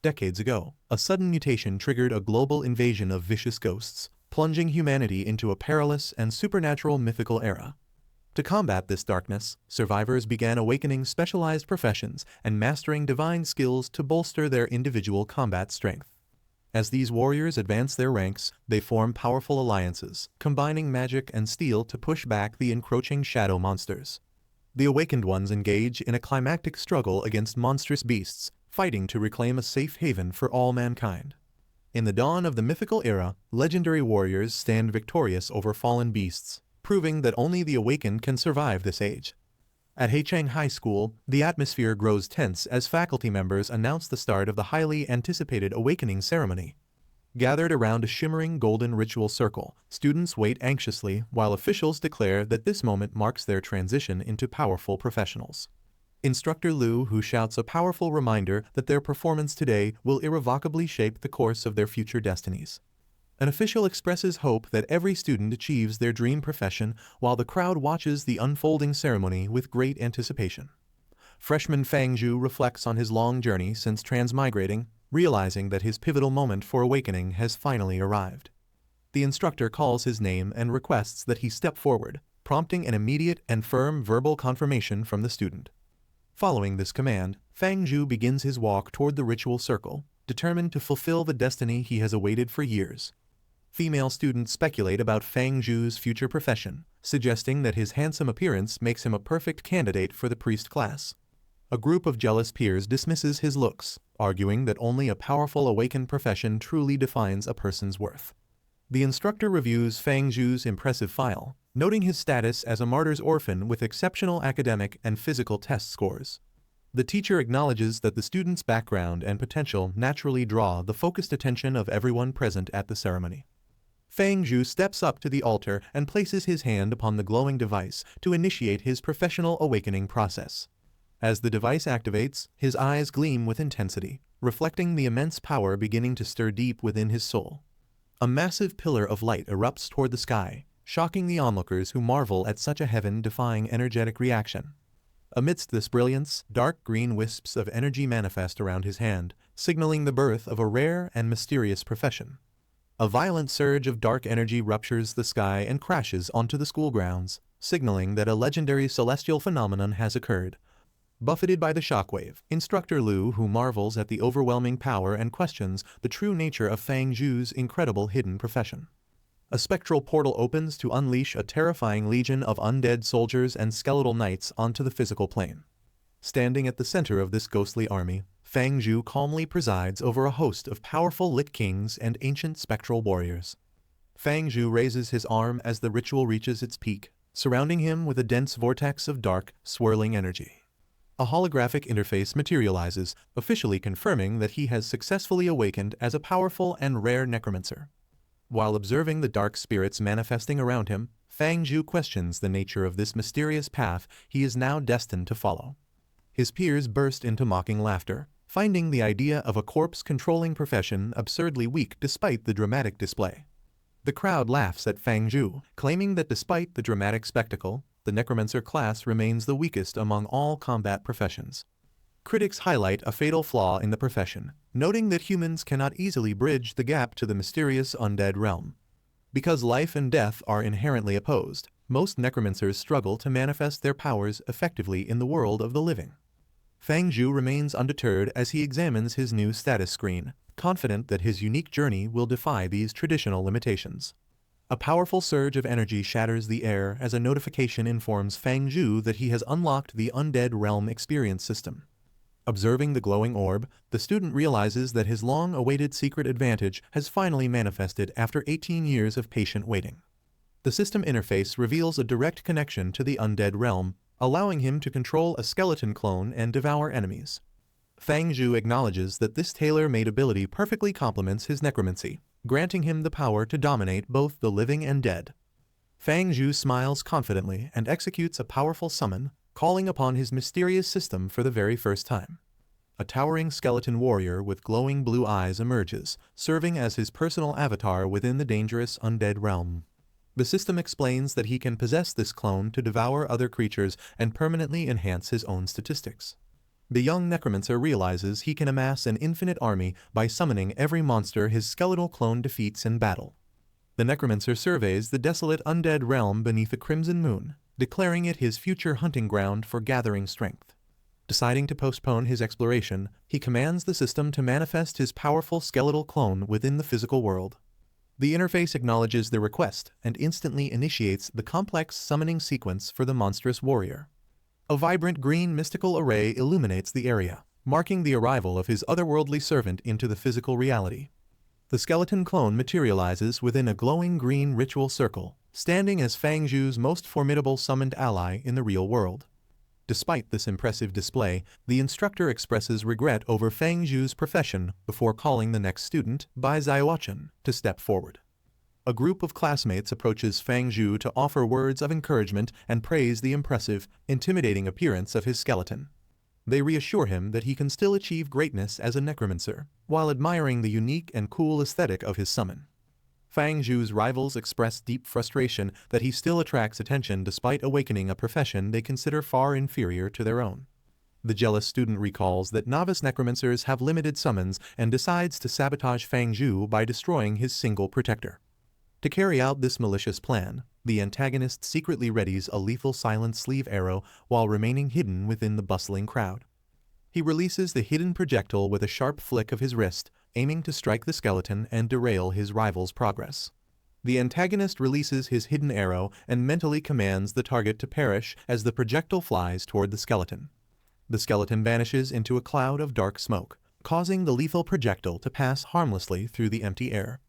Decades ago, a sudden mutation triggered a global invasion of vicious ghosts, plunging humanity into a perilous and supernatural mythical era. To combat this darkness, survivors began awakening specialized professions and mastering divine skills to bolster their individual combat strength. As these warriors advance their ranks, they form powerful alliances, combining magic and steel to push back the encroaching shadow monsters. The awakened ones engage in a climactic struggle against monstrous beasts, fighting to reclaim a safe haven for all mankind. In the dawn of the mythical era, legendary warriors stand victorious over fallen beasts, proving that only the awakened can survive this age. At Heicheng High School, the atmosphere grows tense as faculty members announce the start of the highly anticipated awakening ceremony. Gathered around a shimmering golden ritual circle, students wait anxiously while officials declare that this moment marks their transition into powerful professionals. Instructor Liu, who shouts a powerful reminder that their performance today will irrevocably shape the course of their future destinies. An official expresses hope that every student achieves their dream profession while the crowd watches the unfolding ceremony with great anticipation. Freshman Fang Zhu reflects on his long journey since transmigrating, realizing that his pivotal moment for awakening has finally arrived. The instructor calls his name and requests that he step forward, prompting an immediate and firm verbal confirmation from the student. Following this command, Fang Zhu begins his walk toward the ritual circle, determined to fulfill the destiny he has awaited for years. Female students speculate about Fang Zhu's future profession, suggesting that his handsome appearance makes him a perfect candidate for the priest class. A group of jealous peers dismisses his looks, arguing that only a powerful awakened profession truly defines a person's worth. The instructor reviews Fang Zhu's impressive file, noting his status as a martyr's orphan with exceptional academic and physical test scores. The teacher acknowledges that the student's background and potential naturally draw the focused attention of everyone present at the ceremony. Fang Zhu steps up to the altar and places his hand upon the glowing device to initiate his professional awakening process. As the device activates, his eyes gleam with intensity, reflecting the immense power beginning to stir deep within his soul. A massive pillar of light erupts toward the sky, shocking the onlookers who marvel at such a heaven-defying energetic reaction. Amidst this brilliance, dark green wisps of energy manifest around his hand, signaling the birth of a rare and mysterious profession. A violent surge of dark energy ruptures the sky and crashes onto the school grounds, signaling that a legendary celestial phenomenon has occurred. Buffeted by the shockwave, Instructor Liu, who marvels at the overwhelming power and questions the true nature of Fang Zhu's incredible hidden profession. A spectral portal opens to unleash a terrifying legion of undead soldiers and skeletal knights onto the physical plane. Standing at the center of this ghostly army, Fang Zhu calmly presides over a host of powerful Lich Kings and ancient spectral warriors. Fang Zhu raises his arm as the ritual reaches its peak, surrounding him with a dense vortex of dark, swirling energy. A holographic interface materializes, officially confirming that he has successfully awakened as a powerful and rare necromancer. While observing the dark spirits manifesting around him, Fang Zhu questions the nature of this mysterious path he is now destined to follow. His peers burst into mocking laughter, finding the idea of a corpse-controlling profession absurdly weak despite the dramatic display. The crowd laughs at Fang Zhu, claiming that despite the dramatic spectacle, the necromancer class remains the weakest among all combat professions. Critics highlight a fatal flaw in the profession, noting that humans cannot easily bridge the gap to the mysterious undead realm. Because life and death are inherently opposed, most necromancers struggle to manifest their powers effectively in the world of the living. Fang Zhu remains undeterred as he examines his new status screen, confident that his unique journey will defy these traditional limitations. A powerful surge of energy shatters the air as a notification informs Fang Zhu that he has unlocked the Undead Realm experience system. Observing the glowing orb, the student realizes that his long-awaited secret advantage has finally manifested after 18 years of patient waiting. The system interface reveals a direct connection to the Undead Realm, allowing him to control a skeleton clone and devour enemies. Fang Zhu acknowledges that this tailor-made ability perfectly complements his necromancy, granting him the power to dominate both the living and dead. Fang Zhu smiles confidently and executes a powerful summon, calling upon his mysterious system for the very first time. A towering skeleton warrior with glowing blue eyes emerges, serving as his personal avatar within the dangerous undead realm. The system explains that he can possess this clone to devour other creatures and permanently enhance his own statistics. The young necromancer realizes he can amass an infinite army by summoning every monster his skeletal clone defeats in battle. The necromancer surveys the desolate undead realm beneath a crimson moon, declaring it his future hunting ground for gathering strength. Deciding to postpone his exploration, he commands the system to manifest his powerful skeletal clone within the physical world. The interface acknowledges the request and instantly initiates the complex summoning sequence for the monstrous warrior. A vibrant green mystical array illuminates the area, marking the arrival of his otherworldly servant into the physical reality. The skeleton clone materializes within a glowing green ritual circle, standing as Fang Zhu's most formidable summoned ally in the real world. Despite this impressive display, the instructor expresses regret over Fang Zhu's profession before calling the next student, Bai Xiaochen, to step forward. A group of classmates approaches Fang Zhu to offer words of encouragement and praise the impressive, intimidating appearance of his skeleton. They reassure him that he can still achieve greatness as a necromancer, while admiring the unique and cool aesthetic of his summon. Fang Zhu's rivals express deep frustration that he still attracts attention despite awakening a profession they consider far inferior to their own. The jealous student recalls that novice necromancers have limited summons and decides to sabotage Fang Zhu by destroying his single protector. To carry out this malicious plan, the antagonist secretly readies a lethal silent sleeve arrow while remaining hidden within the bustling crowd. He releases the hidden projectile with a sharp flick of his wrist, aiming to strike the skeleton and derail his rival's progress. The antagonist releases his hidden arrow and mentally commands the target to perish as the projectile flies toward the skeleton. The skeleton vanishes into a cloud of dark smoke, causing the lethal projectile to pass harmlessly through the empty air.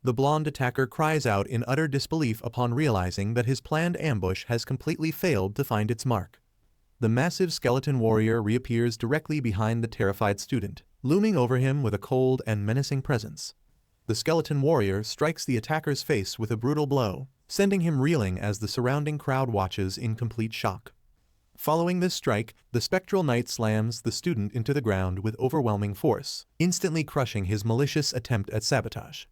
The blonde attacker cries out in utter disbelief upon realizing that his planned ambush has completely failed to find its mark. The massive skeleton warrior reappears directly behind the terrified student, looming over him with a cold and menacing presence. The skeleton warrior strikes the attacker's face with a brutal blow, sending him reeling as the surrounding crowd watches in complete shock. Following this strike, the spectral knight slams the student into the ground with overwhelming force, instantly crushing his malicious attempt at sabotage.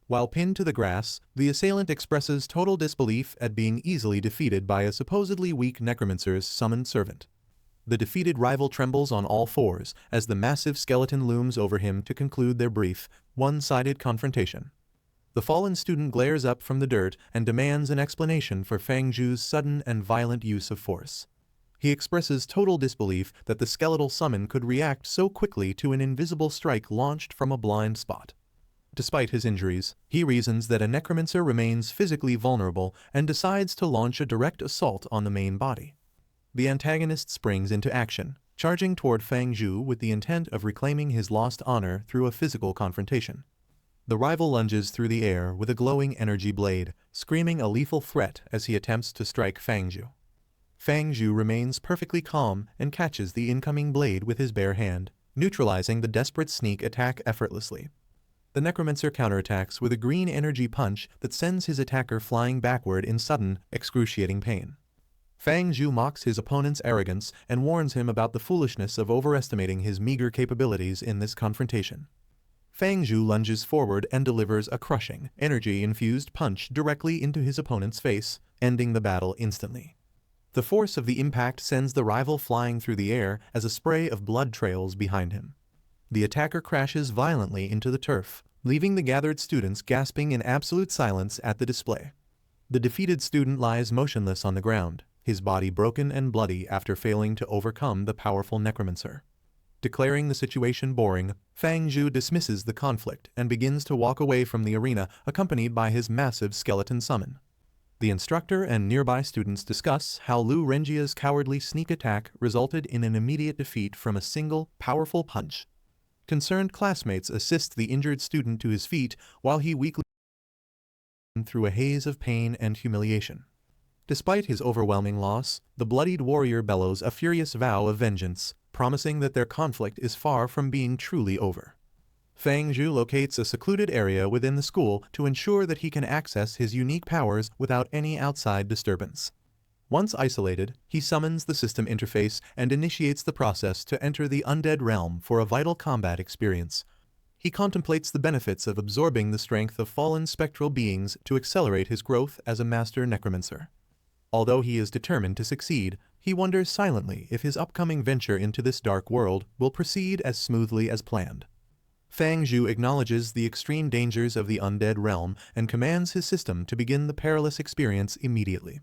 While pinned to the grass, the assailant expresses total disbelief at being easily defeated by a supposedly weak necromancer's summoned servant. The defeated rival trembles on all fours as the massive skeleton looms over him to conclude their brief, one-sided confrontation. The fallen student glares up from the dirt and demands an explanation for Fang Zhu's sudden and violent use of force. He expresses total disbelief that the skeletal summon could react so quickly to an invisible strike launched from a blind spot. Despite his injuries, he reasons that a necromancer remains physically vulnerable and decides to launch a direct assault on the main body. The antagonist springs into action, charging toward Fang Zhu with the intent of reclaiming his lost honor through a physical confrontation. The rival lunges through the air with a glowing energy blade, screaming a lethal threat as he attempts to strike Fang Zhu. Fang Zhu remains perfectly calm and catches the incoming blade with his bare hand, neutralizing the desperate sneak attack effortlessly. The necromancer counterattacks with a green energy punch that sends his attacker flying backward in sudden, excruciating pain. Fang Zhu mocks his opponent's arrogance and warns him about the foolishness of overestimating his meager capabilities in this confrontation. Fang Zhu lunges forward and delivers a crushing, energy-infused punch directly into his opponent's face, ending the battle instantly. The force of the impact sends the rival flying through the air as a spray of blood trails behind him. The attacker crashes violently into the turf, leaving the gathered students gasping in absolute silence at the display. The defeated student lies motionless on the ground, his body broken and bloody after failing to overcome the powerful necromancer. Declaring the situation boring, Fang Zhu dismisses the conflict and begins to walk away from the arena accompanied by his massive skeleton summon. The instructor and nearby students discuss how Lu Renjia's cowardly sneak attack resulted in an immediate defeat from a single, powerful punch. Concerned classmates assist the injured student to his feet while he weakly through a haze of pain and humiliation. Despite his overwhelming loss, the bloodied warrior bellows a furious vow of vengeance, promising that their conflict is far from being truly over. Fang Zhu locates a secluded area within the school to ensure that he can access his unique powers without any outside disturbance. Once isolated, he summons the system interface and initiates the process to enter the Undead realm for a vital combat experience. He contemplates the benefits of absorbing the strength of fallen spectral beings to accelerate his growth as a master necromancer. Although he is determined to succeed, he wonders silently if his upcoming venture into this dark world will proceed as smoothly as planned. Fang Zhu acknowledges the extreme dangers of the undead realm and commands his system to begin the perilous experience immediately.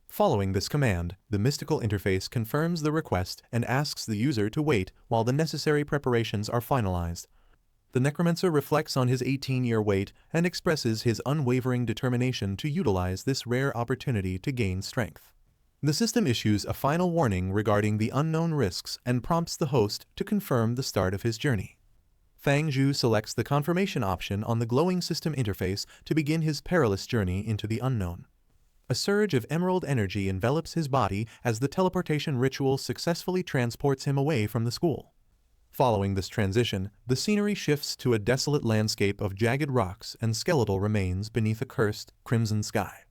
Following this command, the mystical interface confirms the request and asks the user to wait while the necessary preparations are finalized. The Necromancer reflects on his 18-year wait and expresses his unwavering determination to utilize this rare opportunity to gain strength. The system issues a final warning regarding the unknown risks and prompts the host to confirm the start of his journey. Fang Zhu selects the confirmation option on the glowing system interface to begin his perilous journey into the unknown. A surge of emerald energy envelops his body as the teleportation ritual successfully transports him away from the school. Following this transition, the scenery shifts to a desolate landscape of jagged rocks and skeletal remains beneath a cursed, crimson sky.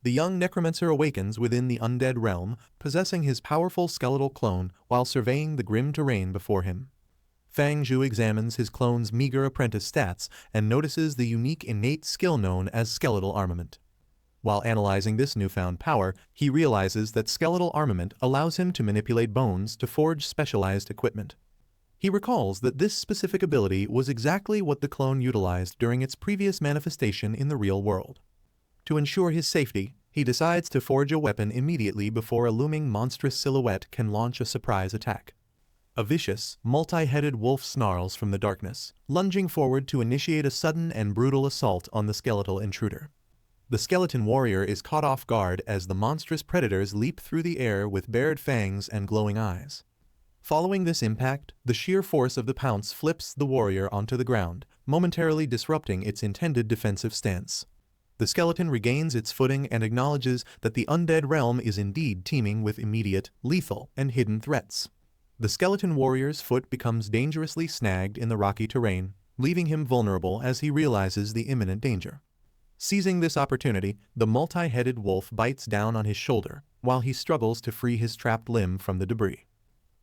The young necromancer awakens within the undead realm, possessing his powerful skeletal clone while surveying the grim terrain before him. Fang Zhu examines his clone's meager apprentice stats and notices the unique innate skill known as skeletal armament. While analyzing this newfound power, he realizes that skeletal armament allows him to manipulate bones to forge specialized equipment. He recalls that this specific ability was exactly what the clone utilized during its previous manifestation in the real world. To ensure his safety, he decides to forge a weapon immediately before a looming monstrous silhouette can launch a surprise attack. A vicious, multi-headed wolf snarls from the darkness, lunging forward to initiate a sudden and brutal assault on the skeletal intruder. The skeleton warrior is caught off guard as the monstrous predators leap through the air with bared fangs and glowing eyes. Following this impact, the sheer force of the pounce flips the warrior onto the ground, momentarily disrupting its intended defensive stance. The skeleton regains its footing and acknowledges that the undead realm is indeed teeming with immediate, lethal, and hidden threats. The skeleton warrior's foot becomes dangerously snagged in the rocky terrain, leaving him vulnerable as he realizes the imminent danger. Seizing this opportunity, the multi-headed wolf bites down on his shoulder, while he struggles to free his trapped limb from the debris.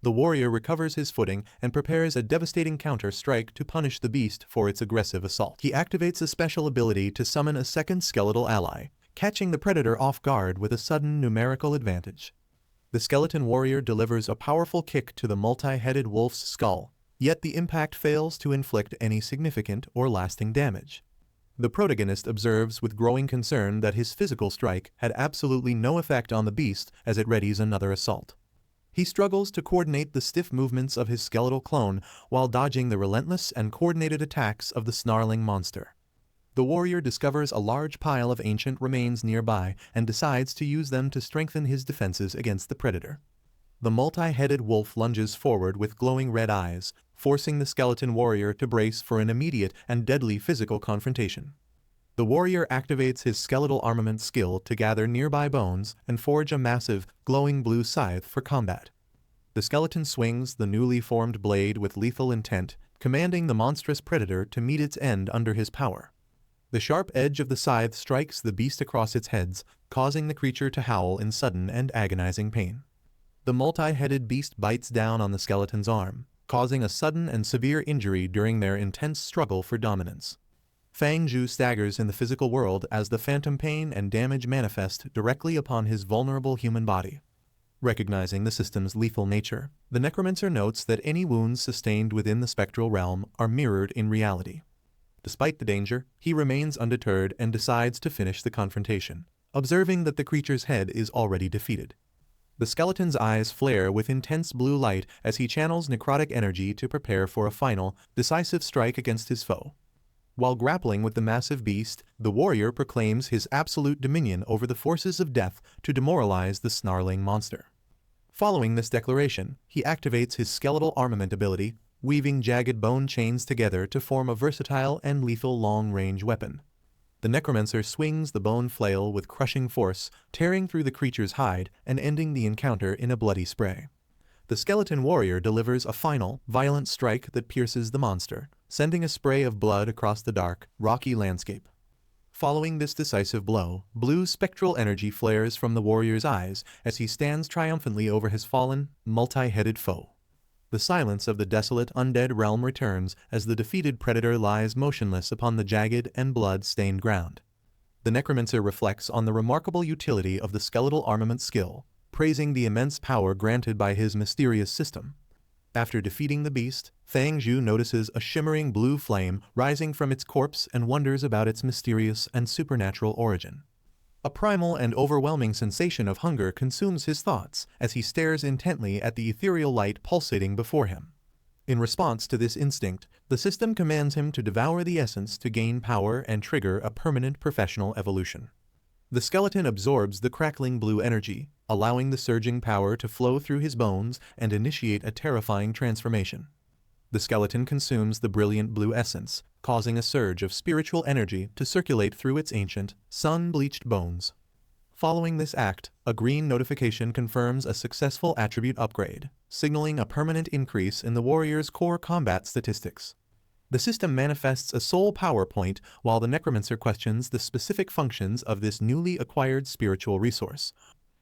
The warrior recovers his footing and prepares a devastating counter-strike to punish the beast for its aggressive assault. He activates a special ability to summon a second skeletal ally, catching the predator off guard with a sudden numerical advantage. The skeleton warrior delivers a powerful kick to the multi-headed wolf's skull, yet the impact fails to inflict any significant or lasting damage. The protagonist observes with growing concern that his physical strike had absolutely no effect on the beast as it readies another assault. He struggles to coordinate the stiff movements of his skeletal clone while dodging the relentless and coordinated attacks of the snarling monster. The warrior discovers a large pile of ancient remains nearby and decides to use them to strengthen his defenses against the predator. The multi-headed wolf lunges forward with glowing red eyes, forcing the skeleton warrior to brace for an immediate and deadly physical confrontation. The warrior activates his skeletal armament skill to gather nearby bones and forge a massive, glowing blue scythe for combat. The skeleton swings the newly formed blade with lethal intent, commanding the monstrous predator to meet its end under his power. The sharp edge of the scythe strikes the beast across its heads, causing the creature to howl in sudden and agonizing pain. The multi-headed beast bites down on the skeleton's arm, causing a sudden and severe injury during their intense struggle for dominance. Fang Zhu staggers in the physical world as the phantom pain and damage manifest directly upon his vulnerable human body. Recognizing the system's lethal nature, the necromancer notes that any wounds sustained within the spectral realm are mirrored in reality. Despite the danger, he remains undeterred and decides to finish the confrontation, observing that the creature's head is already defeated. The skeleton's eyes flare with intense blue light as he channels necrotic energy to prepare for a final, decisive strike against his foe. While grappling with the massive beast, the warrior proclaims his absolute dominion over the forces of death to demoralize the snarling monster. Following this declaration, he activates his skeletal armament ability, weaving jagged bone chains together to form a versatile and lethal long-range weapon. The necromancer swings the bone flail with crushing force, tearing through the creature's hide and ending the encounter in a bloody spray. The skeleton warrior delivers a final, violent strike that pierces the monster, sending a spray of blood across the dark, rocky landscape. Following this decisive blow, blue spectral energy flares from the warrior's eyes as he stands triumphantly over his fallen, multi-headed foe. The silence of the desolate undead realm returns as the defeated predator lies motionless upon the jagged and blood-stained ground. The Necromancer reflects on the remarkable utility of the skeletal armament skill, praising the immense power granted by his mysterious system. After defeating the beast, Fang Zhu notices a shimmering blue flame rising from its corpse and wonders about its mysterious and supernatural origin. A primal and overwhelming sensation of hunger consumes his thoughts as he stares intently at the ethereal light pulsating before him. In response to this instinct, the system commands him to devour the essence to gain power and trigger a permanent professional evolution. The skeleton absorbs the crackling blue energy, allowing the surging power to flow through his bones and initiate a terrifying transformation. The skeleton consumes the brilliant blue essence, causing a surge of spiritual energy to circulate through its ancient, sun-bleached bones. Following this act, a green notification confirms a successful attribute upgrade, signaling a permanent increase in the warrior's core combat statistics. The system manifests a soul power point while the Necromancer questions the specific functions of this newly acquired spiritual resource.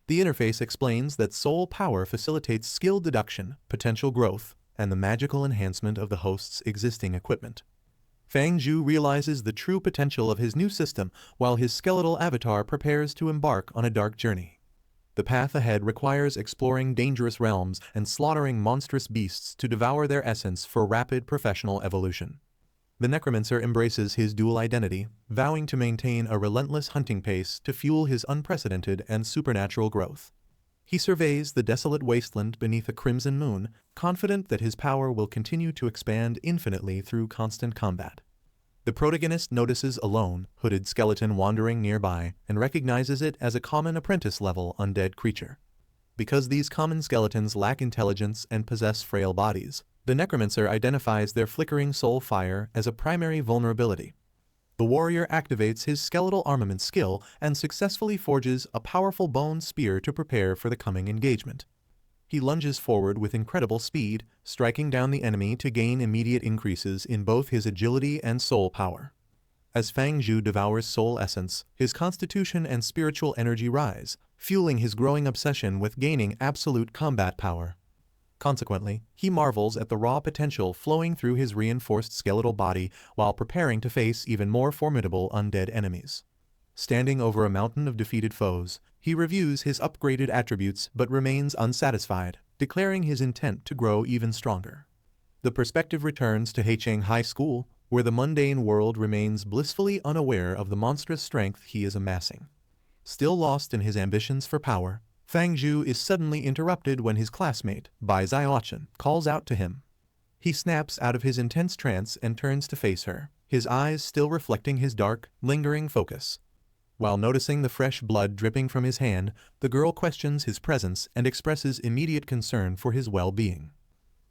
The interface explains that soul power facilitates skill deduction, potential growth, and the magical enhancement of the host's existing equipment. Fang Zhu realizes the true potential of his new system while his skeletal avatar prepares to embark on a dark journey. The path ahead requires exploring dangerous realms and slaughtering monstrous beasts to devour their essence for rapid professional evolution. The Necromancer embraces his dual identity, vowing to maintain a relentless hunting pace to fuel his unprecedented and supernatural growth. He surveys the desolate wasteland beneath a crimson moon, confident that his power will continue to expand infinitely through constant combat. The protagonist notices a lone, hooded skeleton wandering nearby and recognizes it as a common apprentice-level undead creature. Because these common skeletons lack intelligence and possess frail bodies, the Necromancer identifies their flickering soul fire as a primary vulnerability. The warrior activates his skeletal armament skill and successfully forges a powerful bone spear to prepare for the coming engagement. He lunges forward with incredible speed, striking down the enemy to gain immediate increases in both his agility and soul power. As Fang Zhu devours soul essence, his constitution and spiritual energy rise, fueling his growing obsession with gaining absolute combat power. Consequently, he marvels at the raw potential flowing through his reinforced skeletal body while preparing to face even more formidable undead enemies. Standing over a mountain of defeated foes, he reviews his upgraded attributes but remains unsatisfied, declaring his intent to grow even stronger. The perspective returns to Heicheng High School, where the mundane world remains blissfully unaware of the monstrous strength he is amassing. Still lost in his ambitions for power, Fang Zhu is suddenly interrupted when his classmate, Bai Xiaochen, calls out to him. He snaps out of his intense trance and turns to face her, his eyes still reflecting his dark, lingering focus. While noticing the fresh blood dripping from his hand, the girl questions his presence and expresses immediate concern for his well-being.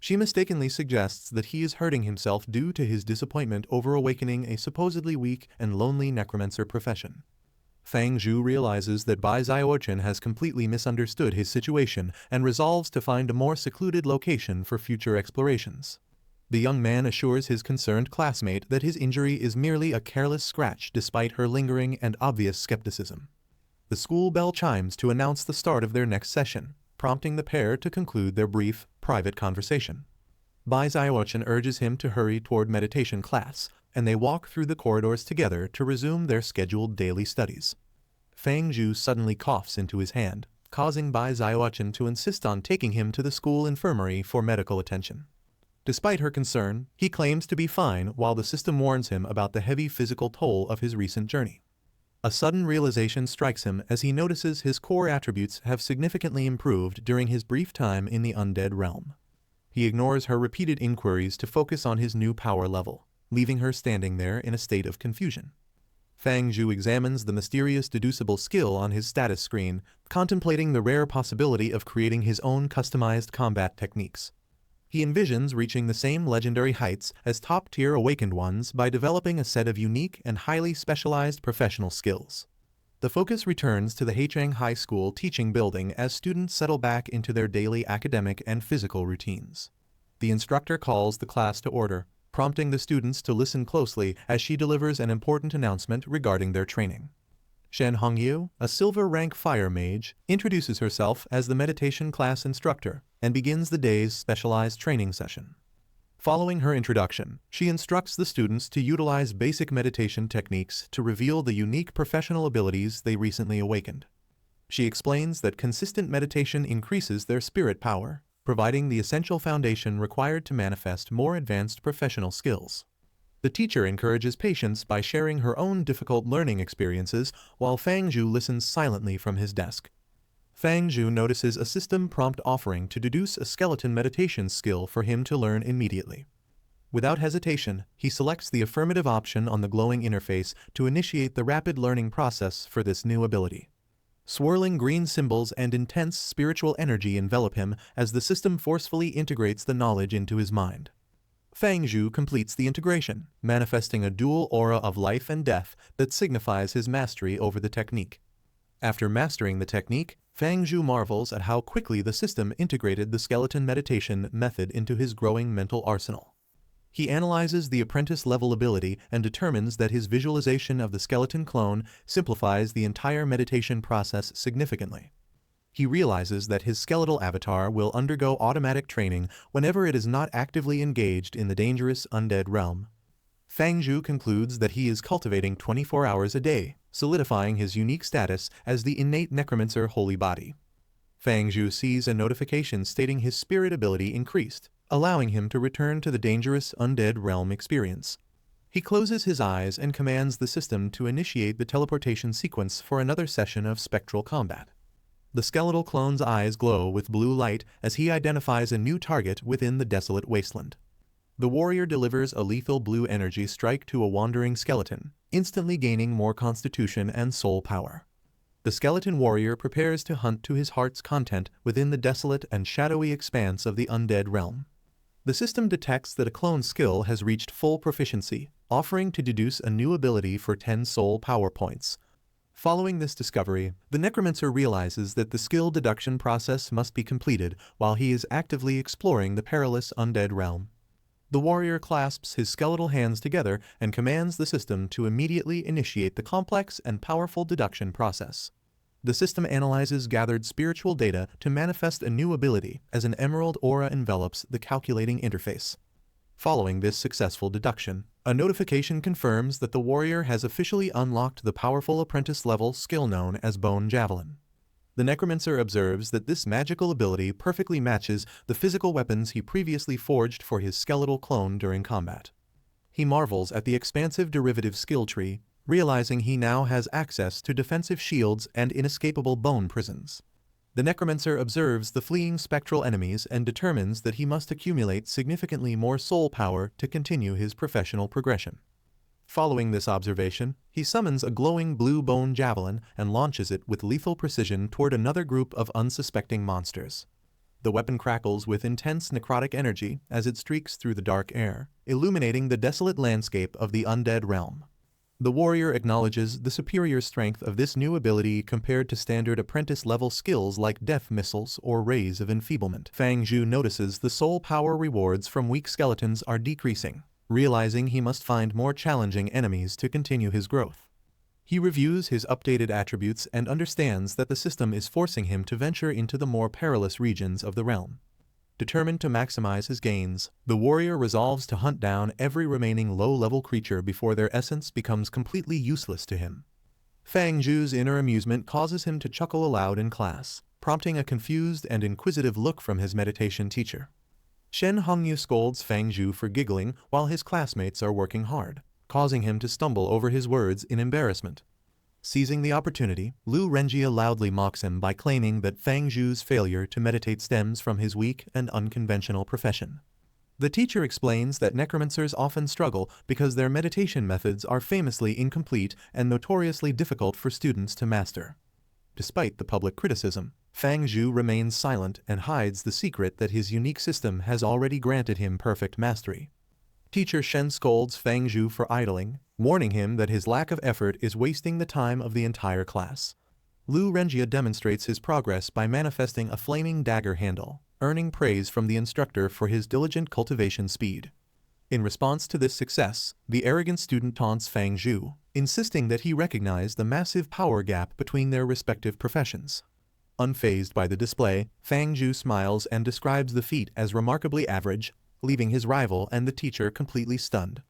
She mistakenly suggests that he is hurting himself due to his disappointment over awakening a supposedly weak and lonely necromancer profession. Fang Zhu realizes that Bai Xiaochen has completely misunderstood his situation and resolves to find a more secluded location for future explorations. The young man assures his concerned classmate that his injury is merely a careless scratch despite her lingering and obvious skepticism. The school bell chimes to announce the start of their next session, prompting the pair to conclude their brief, private conversation. Bai Xiaochen urges him to hurry toward meditation class, and they walk through the corridors together to resume their scheduled daily studies. Fang Zhu suddenly coughs into his hand, causing Bai Xiaochen to insist on taking him to the school infirmary for medical attention. Despite her concern, he claims to be fine while the system warns him about the heavy physical toll of his recent journey. A sudden realization strikes him as he notices his core attributes have significantly improved during his brief time in the undead realm. He ignores her repeated inquiries to focus on his new power level, leaving her standing there in a state of confusion. Fang Zhu examines the mysterious deducible skill on his status screen, contemplating the rare possibility of creating his own customized combat techniques. He envisions reaching the same legendary heights as top-tier awakened ones by developing a set of unique and highly specialized professional skills. The focus returns to the Heicheng High School teaching building as students settle back into their daily academic and physical routines. The instructor calls the class to order, prompting the students to listen closely as she delivers an important announcement regarding their training. Shen Hongyu, a silver-rank fire mage, introduces herself as the meditation class instructor and begins the day's specialized training session. Following her introduction, she instructs the students to utilize basic meditation techniques to reveal the unique professional abilities they recently awakened. She explains that consistent meditation increases their spirit power, providing the essential foundation required to manifest more advanced professional skills. The teacher encourages patience by sharing her own difficult learning experiences while Fang Zhu listens silently from his desk. Fang Zhu notices a system prompt offering to deduce a skeleton meditation skill for him to learn immediately. Without hesitation, he selects the affirmative option on the glowing interface to initiate the rapid learning process for this new ability. Swirling green symbols and intense spiritual energy envelop him as the system forcefully integrates the knowledge into his mind. Fang Zhu completes the integration, manifesting a dual aura of life and death that signifies his mastery over the technique. After mastering the technique, Fang Zhu marvels at how quickly the system integrated the skeleton meditation method into his growing mental arsenal. He analyzes the apprentice-level ability and determines that his visualization of the skeleton clone simplifies the entire meditation process significantly. He realizes that his skeletal avatar will undergo automatic training whenever it is not actively engaged in the dangerous undead realm. Fang Zhu concludes that he is cultivating 24 hours a day, solidifying his unique status as the innate necromancer holy body. Fang Zhu sees a notification stating his spirit ability increased, allowing him to return to the dangerous undead realm experience. He closes his eyes and commands the system to initiate the teleportation sequence for another session of spectral combat. The skeletal clone's eyes glow with blue light as he identifies a new target within the desolate wasteland. The warrior delivers a lethal blue energy strike to a wandering skeleton, instantly gaining more constitution and soul power. The skeleton warrior prepares to hunt to his heart's content within the desolate and shadowy expanse of the undead realm. The system detects that a clone skill has reached full proficiency, offering to deduce a new ability for 10 soul power points. Following this discovery, the necromancer realizes that the skill deduction process must be completed while he is actively exploring the perilous undead realm. The warrior clasps his skeletal hands together and commands the system to immediately initiate the complex and powerful deduction process. The system analyzes gathered spiritual data to manifest a new ability as an emerald aura envelops the calculating interface. Following this successful deduction, a notification confirms that the warrior has officially unlocked the powerful apprentice-level skill known as Bone Javelin. The necromancer observes that this magical ability perfectly matches the physical weapons he previously forged for his skeletal clone during combat. He marvels at the expansive derivative skill tree, realizing he now has access to defensive shields and inescapable bone prisons. The necromancer observes the fleeing spectral enemies and determines that he must accumulate significantly more soul power to continue his professional progression. Following this observation, he summons a glowing blue bone javelin and launches it with lethal precision toward another group of unsuspecting monsters. The weapon crackles with intense necrotic energy as it streaks through the dark air, illuminating the desolate landscape of the undead realm. The warrior acknowledges the superior strength of this new ability compared to standard apprentice-level skills like death missiles or rays of enfeeblement. Fang Zhu notices the soul power rewards from weak skeletons are decreasing, realizing he must find more challenging enemies to continue his growth. He reviews his updated attributes and understands that the system is forcing him to venture into the more perilous regions of the realm. Determined to maximize his gains, the warrior resolves to hunt down every remaining low-level creature before their essence becomes completely useless to him. Fang Zhu's inner amusement causes him to chuckle aloud in class, prompting a confused and inquisitive look from his meditation teacher. Shen Hongyu scolds Fang Zhu for giggling while his classmates are working hard, causing him to stumble over his words in embarrassment. Seizing the opportunity, Lu Renjia loudly mocks him by claiming that Fang Zhu's failure to meditate stems from his weak and unconventional profession. The teacher explains that necromancers often struggle because their meditation methods are famously incomplete and notoriously difficult for students to master. Despite the public criticism, Fang Zhu remains silent and hides the secret that his unique system has already granted him perfect mastery. Teacher Shen scolds Fang Zhu for idling, warning him that his lack of effort is wasting the time of the entire class. Lu Renjia demonstrates his progress by manifesting a flaming dagger handle, earning praise from the instructor for his diligent cultivation speed. In response to this success, the arrogant student taunts Fang Zhu, insisting that he recognize the massive power gap between their respective professions. Unfazed by the display, Fang Zhu smiles and describes the feat as remarkably average, leaving his rival and the teacher completely stunned.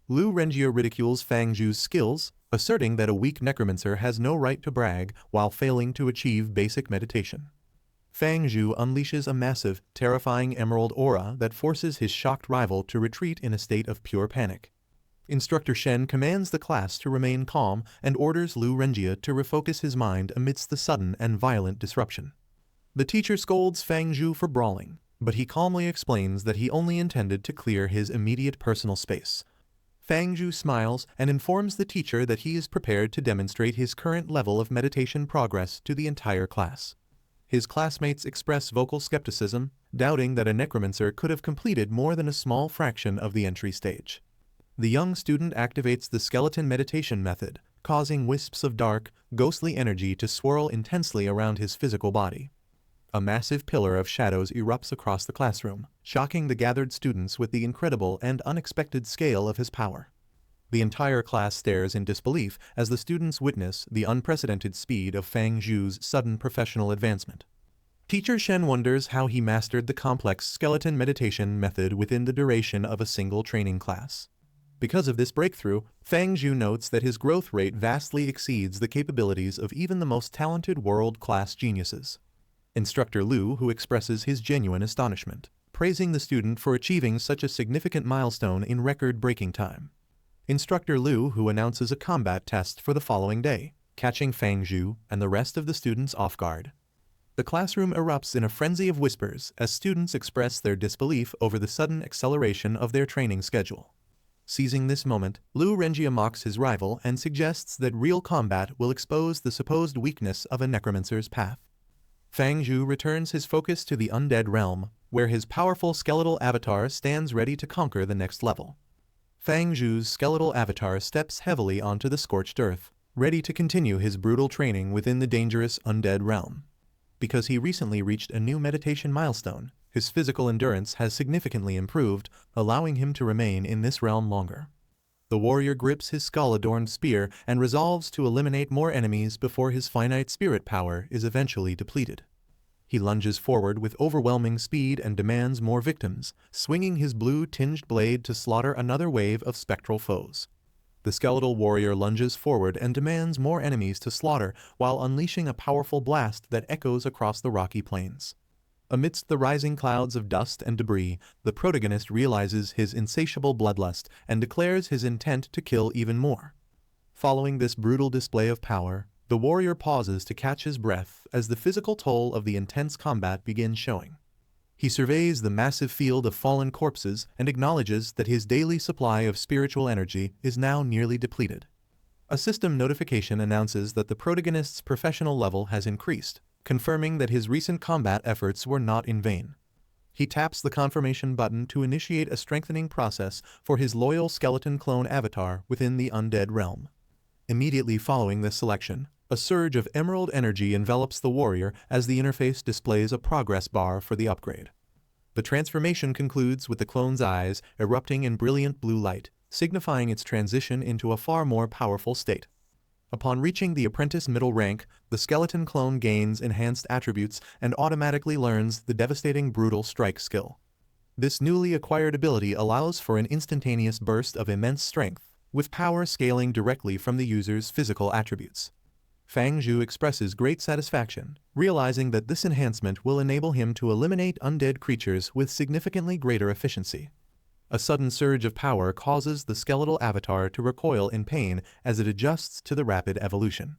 Lu Renjie ridicules Fang Zhu's skills, asserting that a weak necromancer has no right to brag while failing to achieve basic meditation. Fang Zhu unleashes a massive, terrifying emerald aura that forces his shocked rival to retreat in a state of pure panic. Instructor Shen commands the class to remain calm and orders Lu Renjie to refocus his mind amidst the sudden and violent disruption. The teacher scolds Fang Zhu for brawling, but he calmly explains that he only intended to clear his immediate personal space. Fang Zhu smiles and informs the teacher that he is prepared to demonstrate his current level of meditation progress to the entire class. His classmates express vocal skepticism, doubting that a necromancer could have completed more than a small fraction of the entry stage. The young student activates the skeleton meditation method, causing wisps of dark, ghostly energy to swirl intensely around his physical body. A massive pillar of shadows erupts across the classroom, shocking the gathered students with the incredible and unexpected scale of his power. The entire class stares in disbelief as the students witness the unprecedented speed of Fang Zhu's sudden professional advancement. Teacher Shen wonders how he mastered the complex skeleton meditation method within the duration of a single training class. Because of this breakthrough, Fang Zhu notes that his growth rate vastly exceeds the capabilities of even the most talented world-class geniuses. Instructor Lu, who expresses his genuine astonishment, praising the student for achieving such a significant milestone in record-breaking time. Instructor Lu, who announces a combat test for the following day, catching Fang Zhu and the rest of the students off guard. The classroom erupts in a frenzy of whispers as students express their disbelief over the sudden acceleration of their training schedule. Seizing this moment, Lu Renjie mocks his rival and suggests that real combat will expose the supposed weakness of a necromancer's path. Fang Zhu returns his focus to the Undead realm, where his powerful skeletal avatar stands ready to conquer the next level. Fang Zhu's skeletal avatar steps heavily onto the scorched earth, ready to continue his brutal training within the dangerous Undead realm. Because he recently reached a new meditation milestone, his physical endurance has significantly improved, allowing him to remain in this realm longer. The warrior grips his skull-adorned spear and resolves to eliminate more enemies before his finite spirit power is eventually depleted. He lunges forward with overwhelming speed and demands more victims, swinging his blue-tinged blade to slaughter another wave of spectral foes. The skeletal warrior lunges forward and demands more enemies to slaughter while unleashing a powerful blast that echoes across the rocky plains. Amidst the rising clouds of dust and debris, the protagonist realizes his insatiable bloodlust and declares his intent to kill even more. Following this brutal display of power, the warrior pauses to catch his breath as the physical toll of the intense combat begins showing. He surveys the massive field of fallen corpses and acknowledges that his daily supply of spiritual energy is now nearly depleted. A system notification announces that the protagonist's professional level has increased, confirming that his recent combat efforts were not in vain. He taps the confirmation button to initiate a strengthening process for his loyal skeleton clone avatar within the Undead realm. Immediately following this selection, a surge of emerald energy envelops the warrior as the interface displays a progress bar for the upgrade. The transformation concludes with the clone's eyes erupting in brilliant blue light, signifying its transition into a far more powerful state. Upon reaching the apprentice middle rank, the skeleton clone gains enhanced attributes and automatically learns the devastating brutal strike skill. This newly acquired ability allows for an instantaneous burst of immense strength, with power scaling directly from the user's physical attributes. Fang Zhu expresses great satisfaction, realizing that this enhancement will enable him to eliminate undead creatures with significantly greater efficiency. A sudden surge of power causes the skeletal avatar to recoil in pain as it adjusts to the rapid evolution.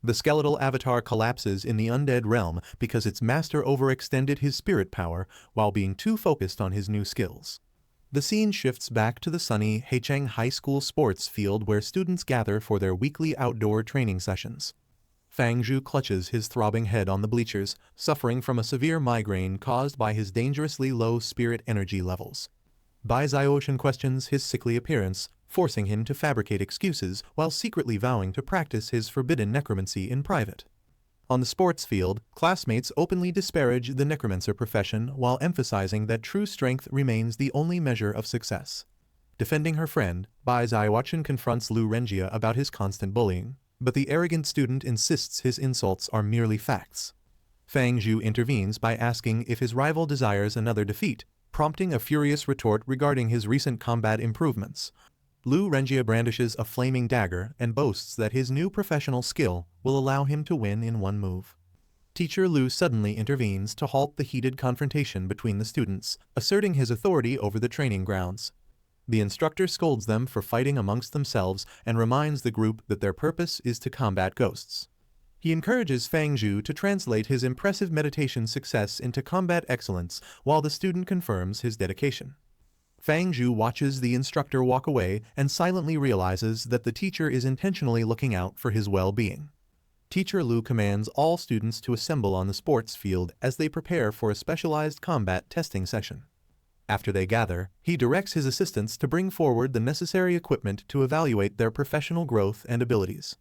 The skeletal avatar collapses in the undead realm because its master overextended his spirit power while being too focused on his new skills. The scene shifts back to the sunny Heicheng High School sports field where students gather for their weekly outdoor training sessions. Fang Zhu clutches his throbbing head on the bleachers, suffering from a severe migraine caused by his dangerously low spirit energy levels. Bai Xiaoshan questions his sickly appearance, forcing him to fabricate excuses while secretly vowing to practice his forbidden necromancy in private. On the sports field, classmates openly disparage the necromancer profession while emphasizing that true strength remains the only measure of success. Defending her friend, Bai Xiaoshan confronts Lu Renjie about his constant bullying, but the arrogant student insists his insults are merely facts. Fang Zhu intervenes by asking if his rival desires another defeat, prompting a furious retort regarding his recent combat improvements. Lu Renjia brandishes a flaming dagger and boasts that his new professional skill will allow him to win in one move. Teacher Lu suddenly intervenes to halt the heated confrontation between the students, asserting his authority over the training grounds. The instructor scolds them for fighting amongst themselves and reminds the group that their purpose is to combat ghosts. He encourages Fang Zhu to translate his impressive meditation success into combat excellence while the student confirms his dedication. Fang Zhu watches the instructor walk away and silently realizes that the teacher is intentionally looking out for his well-being. Teacher Lu commands all students to assemble on the sports field as they prepare for a specialized combat testing session. After they gather, he directs his assistants to bring forward the necessary equipment to evaluate their professional growth and abilities.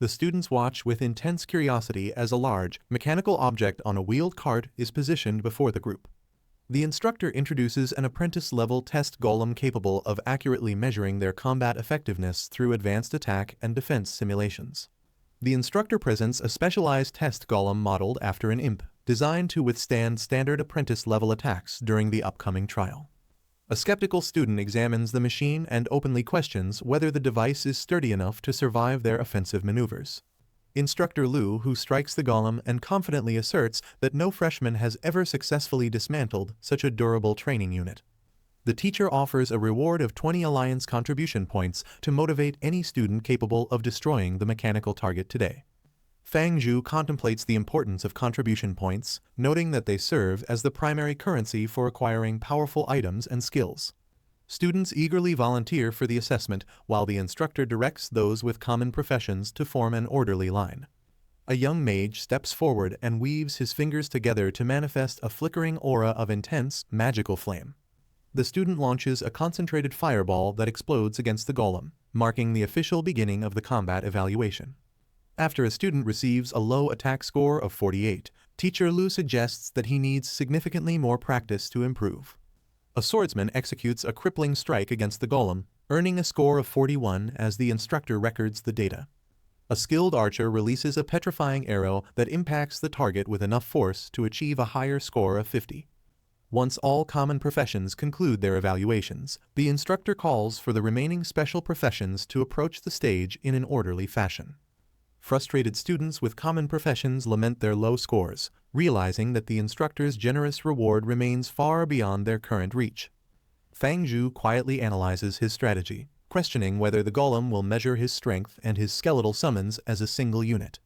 The students watch with intense curiosity as a large, mechanical object on a wheeled cart is positioned before the group. The instructor introduces an apprentice-level test golem capable of accurately measuring their combat effectiveness through advanced attack and defense simulations. The instructor presents a specialized test golem modeled after an imp, designed to withstand standard apprentice-level attacks during the upcoming trial. A skeptical student examines the machine and openly questions whether the device is sturdy enough to survive their offensive maneuvers. Instructor Lu, who strikes the golem and confidently asserts that no freshman has ever successfully dismantled such a durable training unit. The teacher offers a reward of 20 Alliance contribution points to motivate any student capable of destroying the mechanical target today. Fang Zhu contemplates the importance of contribution points, noting that they serve as the primary currency for acquiring powerful items and skills. Students eagerly volunteer for the assessment, while the instructor directs those with common professions to form an orderly line. A young mage steps forward and weaves his fingers together to manifest a flickering aura of intense, magical flame. The student launches a concentrated fireball that explodes against the golem, marking the official beginning of the combat evaluation. After a student receives a low attack score of 48, Teacher Lu suggests that he needs significantly more practice to improve. A swordsman executes a crippling strike against the golem, earning a score of 41 as the instructor records the data. A skilled archer releases a petrifying arrow that impacts the target with enough force to achieve a higher score of 50. Once all common professions conclude their evaluations, the instructor calls for the remaining special professions to approach the stage in an orderly fashion. Frustrated students with common professions lament their low scores, realizing that the instructor's generous reward remains far beyond their current reach. Fang Zhu quietly analyzes his strategy, questioning whether the golem will measure his strength and his skeletal summons as a single unit.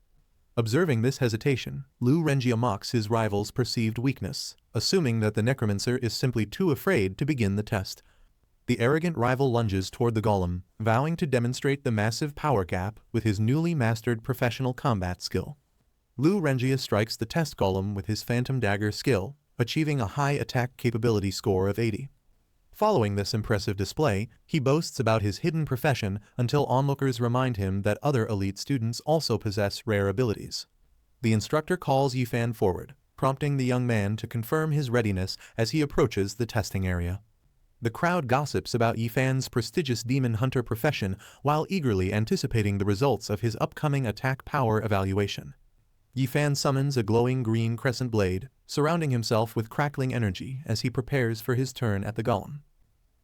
Observing this hesitation, Lu Renjia mocks his rival's perceived weakness, assuming that the necromancer is simply too afraid to begin the test. The arrogant rival lunges toward the golem, vowing to demonstrate the massive power gap with his newly mastered professional combat skill. Lu Renjia strikes the test golem with his phantom dagger skill, achieving a high attack capability score of 80. Following this impressive display, he boasts about his hidden profession until onlookers remind him that other elite students also possess rare abilities. The instructor calls Yifan forward, prompting the young man to confirm his readiness as he approaches the testing area. The crowd gossips about Yifan's prestigious demon hunter profession while eagerly anticipating the results of his upcoming attack power evaluation. Yifan summons a glowing green crescent blade, surrounding himself with crackling energy as he prepares for his turn at the golem.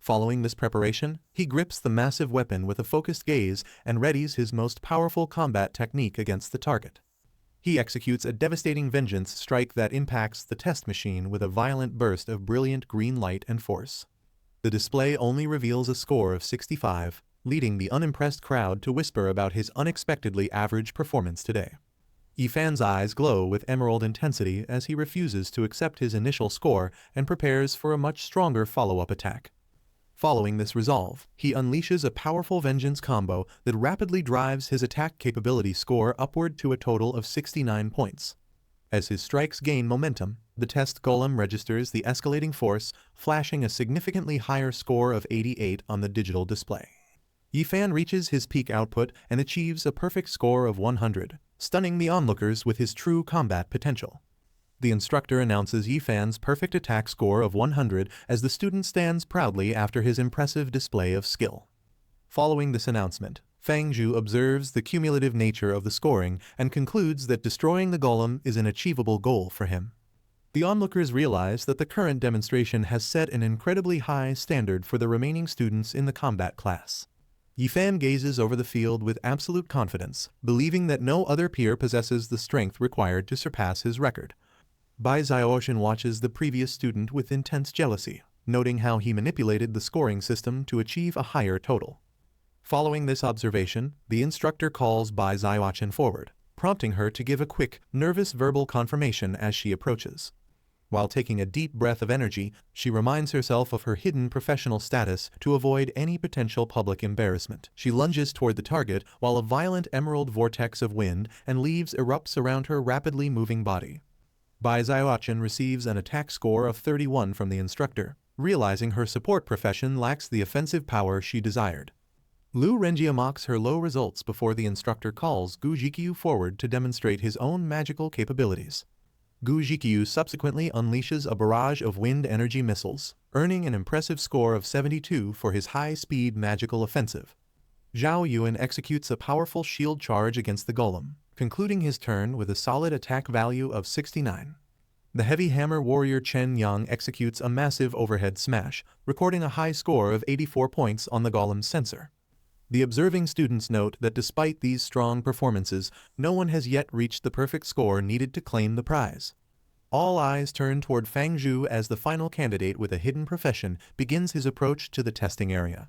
Following this preparation, he grips the massive weapon with a focused gaze and readies his most powerful combat technique against the target. He executes a devastating vengeance strike that impacts the test machine with a violent burst of brilliant green light and force. The display only reveals a score of 65, leading the unimpressed crowd to whisper about his unexpectedly average performance today. Yifan's eyes glow with emerald intensity as he refuses to accept his initial score and prepares for a much stronger follow-up attack. Following this resolve, he unleashes a powerful vengeance combo that rapidly drives his attack capability score upward to a total of 69 points. As his strikes gain momentum, the test golem registers the escalating force, flashing a significantly higher score of 88 on the digital display. Yifan reaches his peak output and achieves a perfect score of 100, stunning the onlookers with his true combat potential. The instructor announces Yifan's perfect attack score of 100 as the student stands proudly after his impressive display of skill. Following this announcement, Fang Zhu observes the cumulative nature of the scoring and concludes that destroying the golem is an achievable goal for him. The onlookers realize that the current demonstration has set an incredibly high standard for the remaining students in the combat class. Yifan gazes over the field with absolute confidence, believing that no other peer possesses the strength required to surpass his record. Bai Xiaoshan watches the previous student with intense jealousy, noting how he manipulated the scoring system to achieve a higher total. Following this observation, the instructor calls Bai Xiaoshan forward, prompting her to give a quick, nervous verbal confirmation as she approaches. While taking a deep breath of energy, she reminds herself of her hidden professional status to avoid any potential public embarrassment. She lunges toward the target while a violent emerald vortex of wind and leaves erupts around her rapidly moving body. Bai Xiaoshan receives an attack score of 31 from the instructor, realizing her support profession lacks the offensive power she desired. Lu Renjia mocks her low results before the instructor calls Gu Jikyu forward to demonstrate his own magical capabilities. Gu Jikyu subsequently unleashes a barrage of wind energy missiles, earning an impressive score of 72 for his high-speed magical offensive. Zhao Yuan executes a powerful shield charge against the golem, concluding his turn with a solid attack value of 69. The heavy hammer warrior Chen Yang executes a massive overhead smash, recording a high score of 84 points on the golem's sensor. The observing students note that despite these strong performances, no one has yet reached the perfect score needed to claim the prize. All eyes turn toward Fang Zhu as the final candidate with a hidden profession begins his approach to the testing area.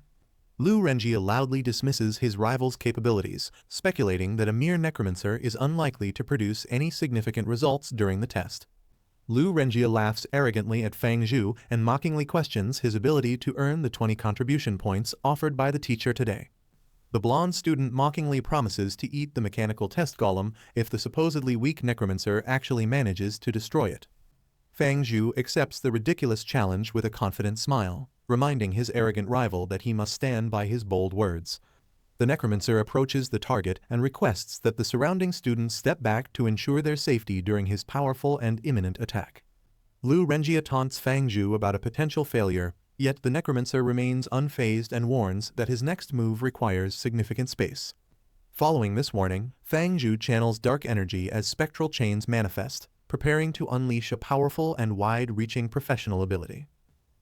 Lu Renjia loudly dismisses his rival's capabilities, speculating that a mere necromancer is unlikely to produce any significant results during the test. Lu Renjia laughs arrogantly at Fang Zhu and mockingly questions his ability to earn the 20 contribution points offered by the teacher today. The blonde student mockingly promises to eat the mechanical test golem if the supposedly weak necromancer actually manages to destroy it. Fang Zhu accepts the ridiculous challenge with a confident smile, reminding his arrogant rival that he must stand by his bold words. The necromancer approaches the target and requests that the surrounding students step back to ensure their safety during his powerful and imminent attack. Lu Renjia taunts Fang Zhu about a potential failure, yet the necromancer remains unfazed and warns that his next move requires significant space. Following this warning, Fang Zhu channels dark energy as spectral chains manifest, preparing to unleash a powerful and wide-reaching professional ability.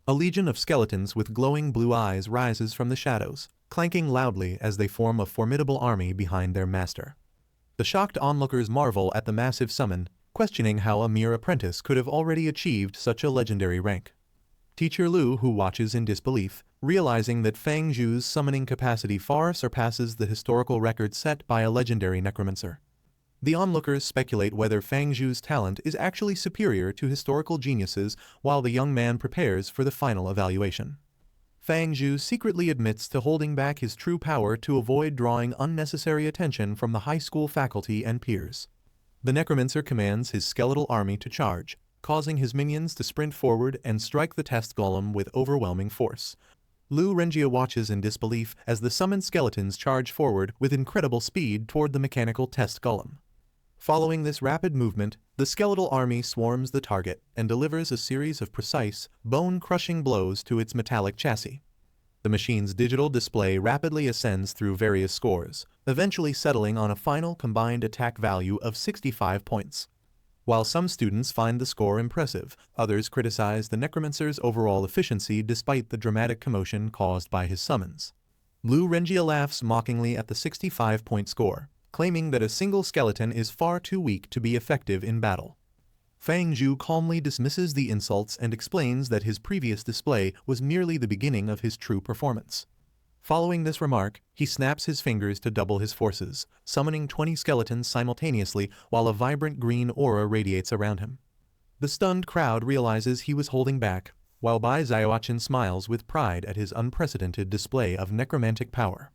A legion of skeletons with glowing blue eyes rises from the shadows, clanking loudly as they form a formidable army behind their master. The shocked onlookers marvel at the massive summon, questioning how a mere apprentice could have already achieved such a legendary rank. Teacher Lu, who watches in disbelief, realizing that Fang Zhu's summoning capacity far surpasses the historical record set by a legendary necromancer. The onlookers speculate whether Fang Zhu's talent is actually superior to historical geniuses while the young man prepares for the final evaluation. Fang Zhu secretly admits to holding back his true power to avoid drawing unnecessary attention from the high school faculty and peers. The necromancer commands his skeletal army to charge, causing his minions to sprint forward and strike the test golem with overwhelming force. Lu Renjia watches in disbelief as the summoned skeletons charge forward with incredible speed toward the mechanical test golem. Following this rapid movement, the skeletal army swarms the target and delivers a series of precise, bone-crushing blows to its metallic chassis. The machine's digital display rapidly ascends through various scores, eventually settling on a final combined attack value of 65 points. While some students find the score impressive, others criticize the necromancer's overall efficiency despite the dramatic commotion caused by his summons. Lu Renjia laughs mockingly at the 65-point score, claiming that a single skeleton is far too weak to be effective in battle. Fang Zhu calmly dismisses the insults and explains that his previous display was merely the beginning of his true performance. Following this remark, he snaps his fingers to double his forces, summoning 20 skeletons simultaneously while a vibrant green aura radiates around him. The stunned crowd realizes he was holding back, while Bai Xiaoshan smiles with pride at his unprecedented display of necromantic power.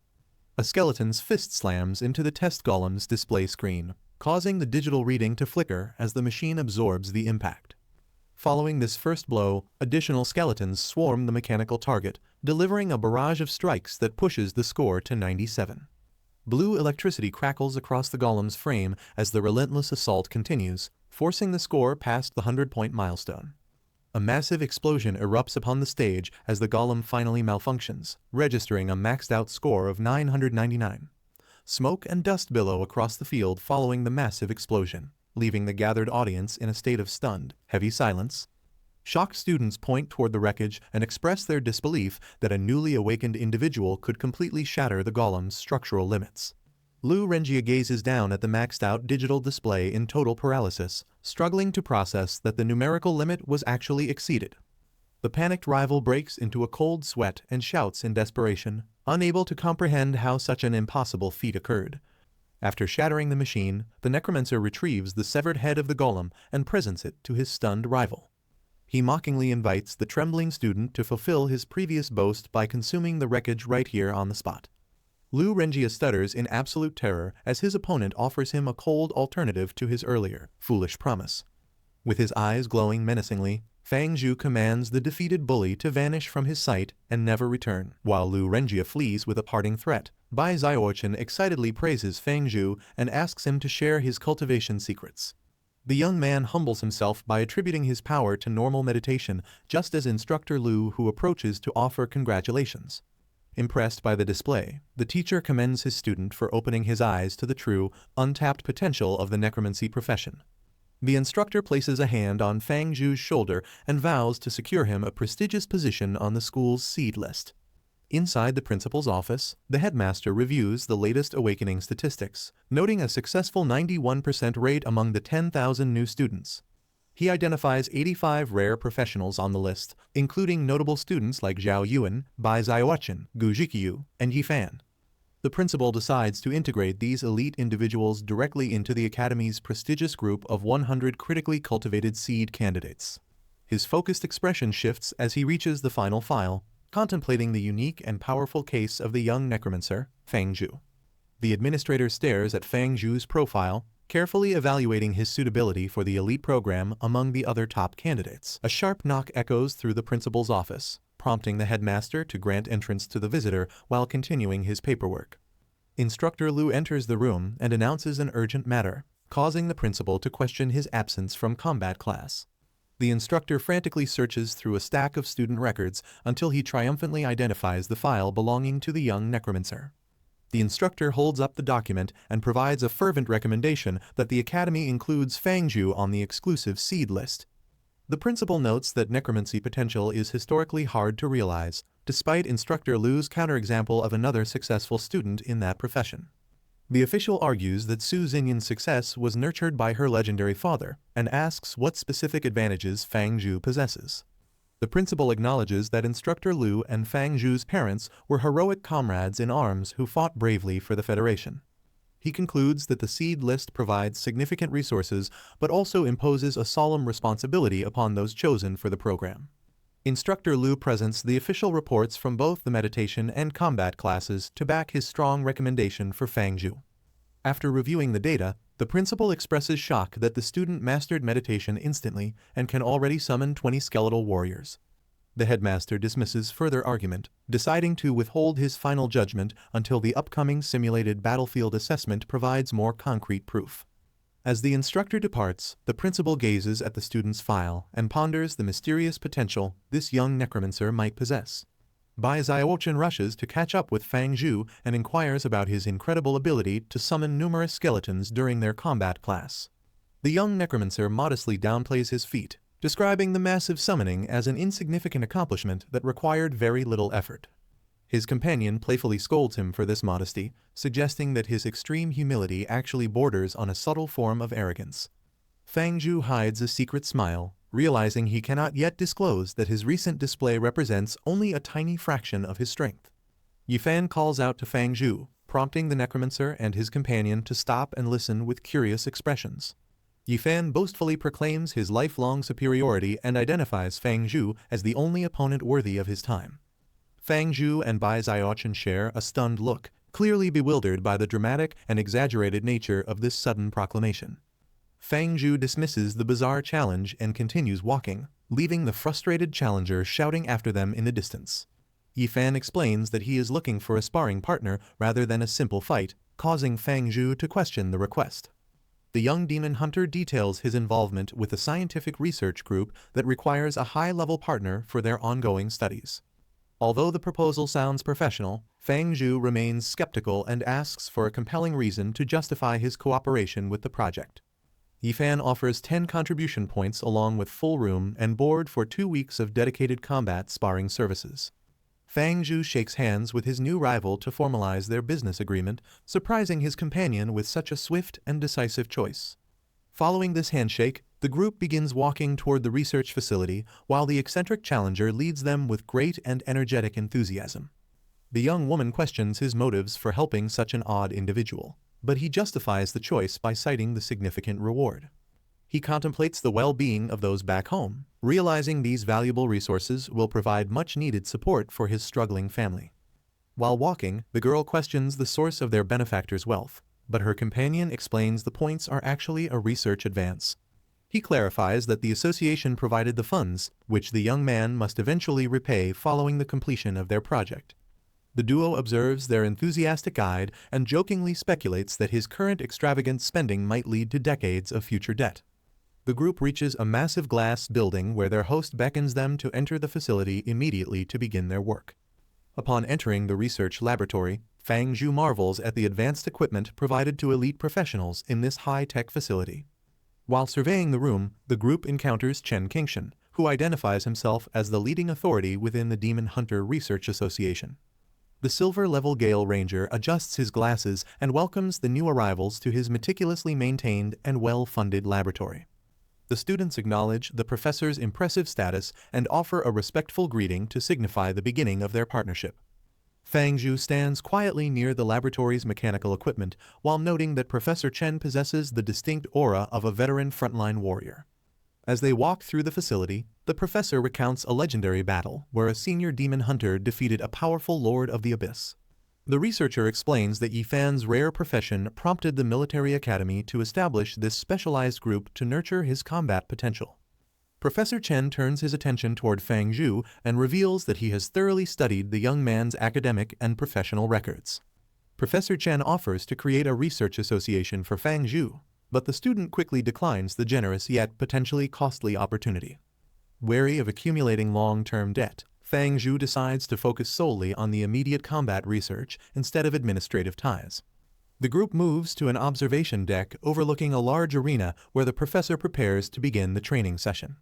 A skeleton's fist slams into the test golem's display screen, causing the digital reading to flicker as the machine absorbs the impact. Following this first blow, additional skeletons swarm the mechanical target, delivering a barrage of strikes that pushes the score to 97. Blue electricity crackles across the golem's frame as the relentless assault continues, forcing the score past the 100-point milestone. A massive explosion erupts upon the stage as the golem finally malfunctions, registering a maxed-out score of 999. Smoke and dust billow across the field following the massive explosion. leaving the gathered audience in a state of stunned, heavy silence. Shocked students point toward the wreckage and express their disbelief that a newly awakened individual could completely shatter the golem's structural limits. Lu Renjia gazes down at the maxed-out digital display in total paralysis, struggling to process that the numerical limit was actually exceeded. The panicked rival breaks into a cold sweat and shouts in desperation, unable to comprehend how such an impossible feat occurred. After shattering the machine, the necromancer retrieves the severed head of the golem and presents it to his stunned rival. He mockingly invites the trembling student to fulfill his previous boast by consuming the wreckage right here on the spot. Lu Renjia stutters in absolute terror as his opponent offers him a cold alternative to his earlier, foolish promise. With his eyes glowing menacingly, Fang Zhu commands the defeated bully to vanish from his sight and never return. While Lu Renjia flees with a parting threat, Bai Xiaochen excitedly praises Fang Zhu and asks him to share his cultivation secrets. The young man humbles himself by attributing his power to normal meditation, just as Instructor Lu who approaches to offer congratulations. Impressed by the display, the teacher commends his student for opening his eyes to the true, untapped potential of the necromancy profession. The instructor places a hand on Fang Zhu's shoulder and vows to secure him a prestigious position on the school's seed list. Inside the principal's office, the headmaster reviews the latest awakening statistics, noting a successful 91% rate among the 10,000 new students. He identifies 85 rare professionals on the list, including notable students like Zhao Yuan, Bai Xiaochen, Gu Zhiqiu, and Yi Fan. The principal decides to integrate these elite individuals directly into the Academy's prestigious group of 100 critically cultivated seed candidates. His focused expression shifts as he reaches the final file, contemplating the unique and powerful case of the young necromancer, Fang Zhu. The administrator stares at Fang Zhu's profile, carefully evaluating his suitability for the elite program among the other top candidates. A sharp knock echoes through the principal's office, prompting the headmaster to grant entrance to the visitor while continuing his paperwork. Instructor Lu enters the room and announces an urgent matter, causing the principal to question his absence from combat class. The instructor frantically searches through a stack of student records until he triumphantly identifies the file belonging to the young necromancer. The instructor holds up the document and provides a fervent recommendation that the Academy includes Fang Zhu on the exclusive seed list. The principal notes that necromancy potential is historically hard to realize, despite Instructor Lu's counterexample of another successful student in that profession. The official argues that Su Xinyan's success was nurtured by her legendary father, and asks what specific advantages Fang Zhu possesses. The principal acknowledges that Instructor Lu and Fang Zhu's parents were heroic comrades in arms who fought bravely for the Federation. He concludes that the seed list provides significant resources but also imposes a solemn responsibility upon those chosen for the program. Instructor Lu presents the official reports from both the meditation and combat classes to back his strong recommendation for Fang Zhu. After reviewing the data, the principal expresses shock that the student mastered meditation instantly and can already summon 20 skeletal warriors. The headmaster dismisses further argument, deciding to withhold his final judgment until the upcoming simulated battlefield assessment provides more concrete proof. As the instructor departs, the principal gazes at the student's file and ponders the mysterious potential this young necromancer might possess. Bai Xiaochen rushes to catch up with Fang Zhu and inquires about his incredible ability to summon numerous skeletons during their combat class. The young necromancer modestly downplays his feat, describing the massive summoning as an insignificant accomplishment that required very little effort. His companion playfully scolds him for this modesty, suggesting that his extreme humility actually borders on a subtle form of arrogance. Fang Zhu hides a secret smile, realizing he cannot yet disclose that his recent display represents only a tiny fraction of his strength. Yi Fan calls out to Fang Zhu, prompting the necromancer and his companion to stop and listen with curious expressions. Yi Fan boastfully proclaims his lifelong superiority and identifies Fang Zhu as the only opponent worthy of his time. Fang Zhu and Bai Xiaochen share a stunned look, clearly bewildered by the dramatic and exaggerated nature of this sudden proclamation. Fang Zhu dismisses the bizarre challenge and continues walking, leaving the frustrated challenger shouting after them in the distance. Yi Fan explains that he is looking for a sparring partner rather than a simple fight, causing Fang Zhu to question the request. The young demon hunter details his involvement with a scientific research group that requires a high-level partner for their ongoing studies. Although the proposal sounds professional, Fang Zhu remains skeptical and asks for a compelling reason to justify his cooperation with the project. Yifan offers 10 contribution points along with full room and board for 2 weeks of dedicated combat sparring services. Fang Zhu shakes hands with his new rival to formalize their business agreement, surprising his companion with such a swift and decisive choice. Following this handshake, the group begins walking toward the research facility, while the eccentric challenger leads them with great and energetic enthusiasm. The young woman questions his motives for helping such an odd individual, but he justifies the choice by citing the significant reward. He contemplates the well-being of those back home, realizing these valuable resources will provide much-needed support for his struggling family. While walking, the girl questions the source of their benefactor's wealth, but her companion explains the points are actually a research advance. He clarifies that the association provided the funds, which the young man must eventually repay following the completion of their project. The duo observes their enthusiastic guide and jokingly speculates that his current extravagant spending might lead to decades of future debt. The group reaches a massive glass building where their host beckons them to enter the facility immediately to begin their work. Upon entering the research laboratory, Fang Zhu marvels at the advanced equipment provided to elite professionals in this high-tech facility. While surveying the room, the group encounters Chen Qingshan, who identifies himself as the leading authority within the Demon Hunter Research Association. The silver-level Gale Ranger adjusts his glasses and welcomes the new arrivals to his meticulously maintained and well-funded laboratory. The students acknowledge the professor's impressive status and offer a respectful greeting to signify the beginning of their partnership. Fang Zhu stands quietly near the laboratory's mechanical equipment while noting that Professor Chen possesses the distinct aura of a veteran frontline warrior. As they walk through the facility, the professor recounts a legendary battle where a senior demon hunter defeated a powerful lord of the abyss. The researcher explains that Yifan's rare profession prompted the military academy to establish this specialized group to nurture his combat potential. Professor Chen turns his attention toward Fang Zhu and reveals that he has thoroughly studied the young man's academic and professional records. Professor Chen offers to create a research association for Fang Zhu, but the student quickly declines the generous yet potentially costly opportunity. Wary of accumulating long-term debt, Fang Zhu decides to focus solely on the immediate combat research instead of administrative ties. The group moves to an observation deck overlooking a large arena where the professor prepares to begin the training session.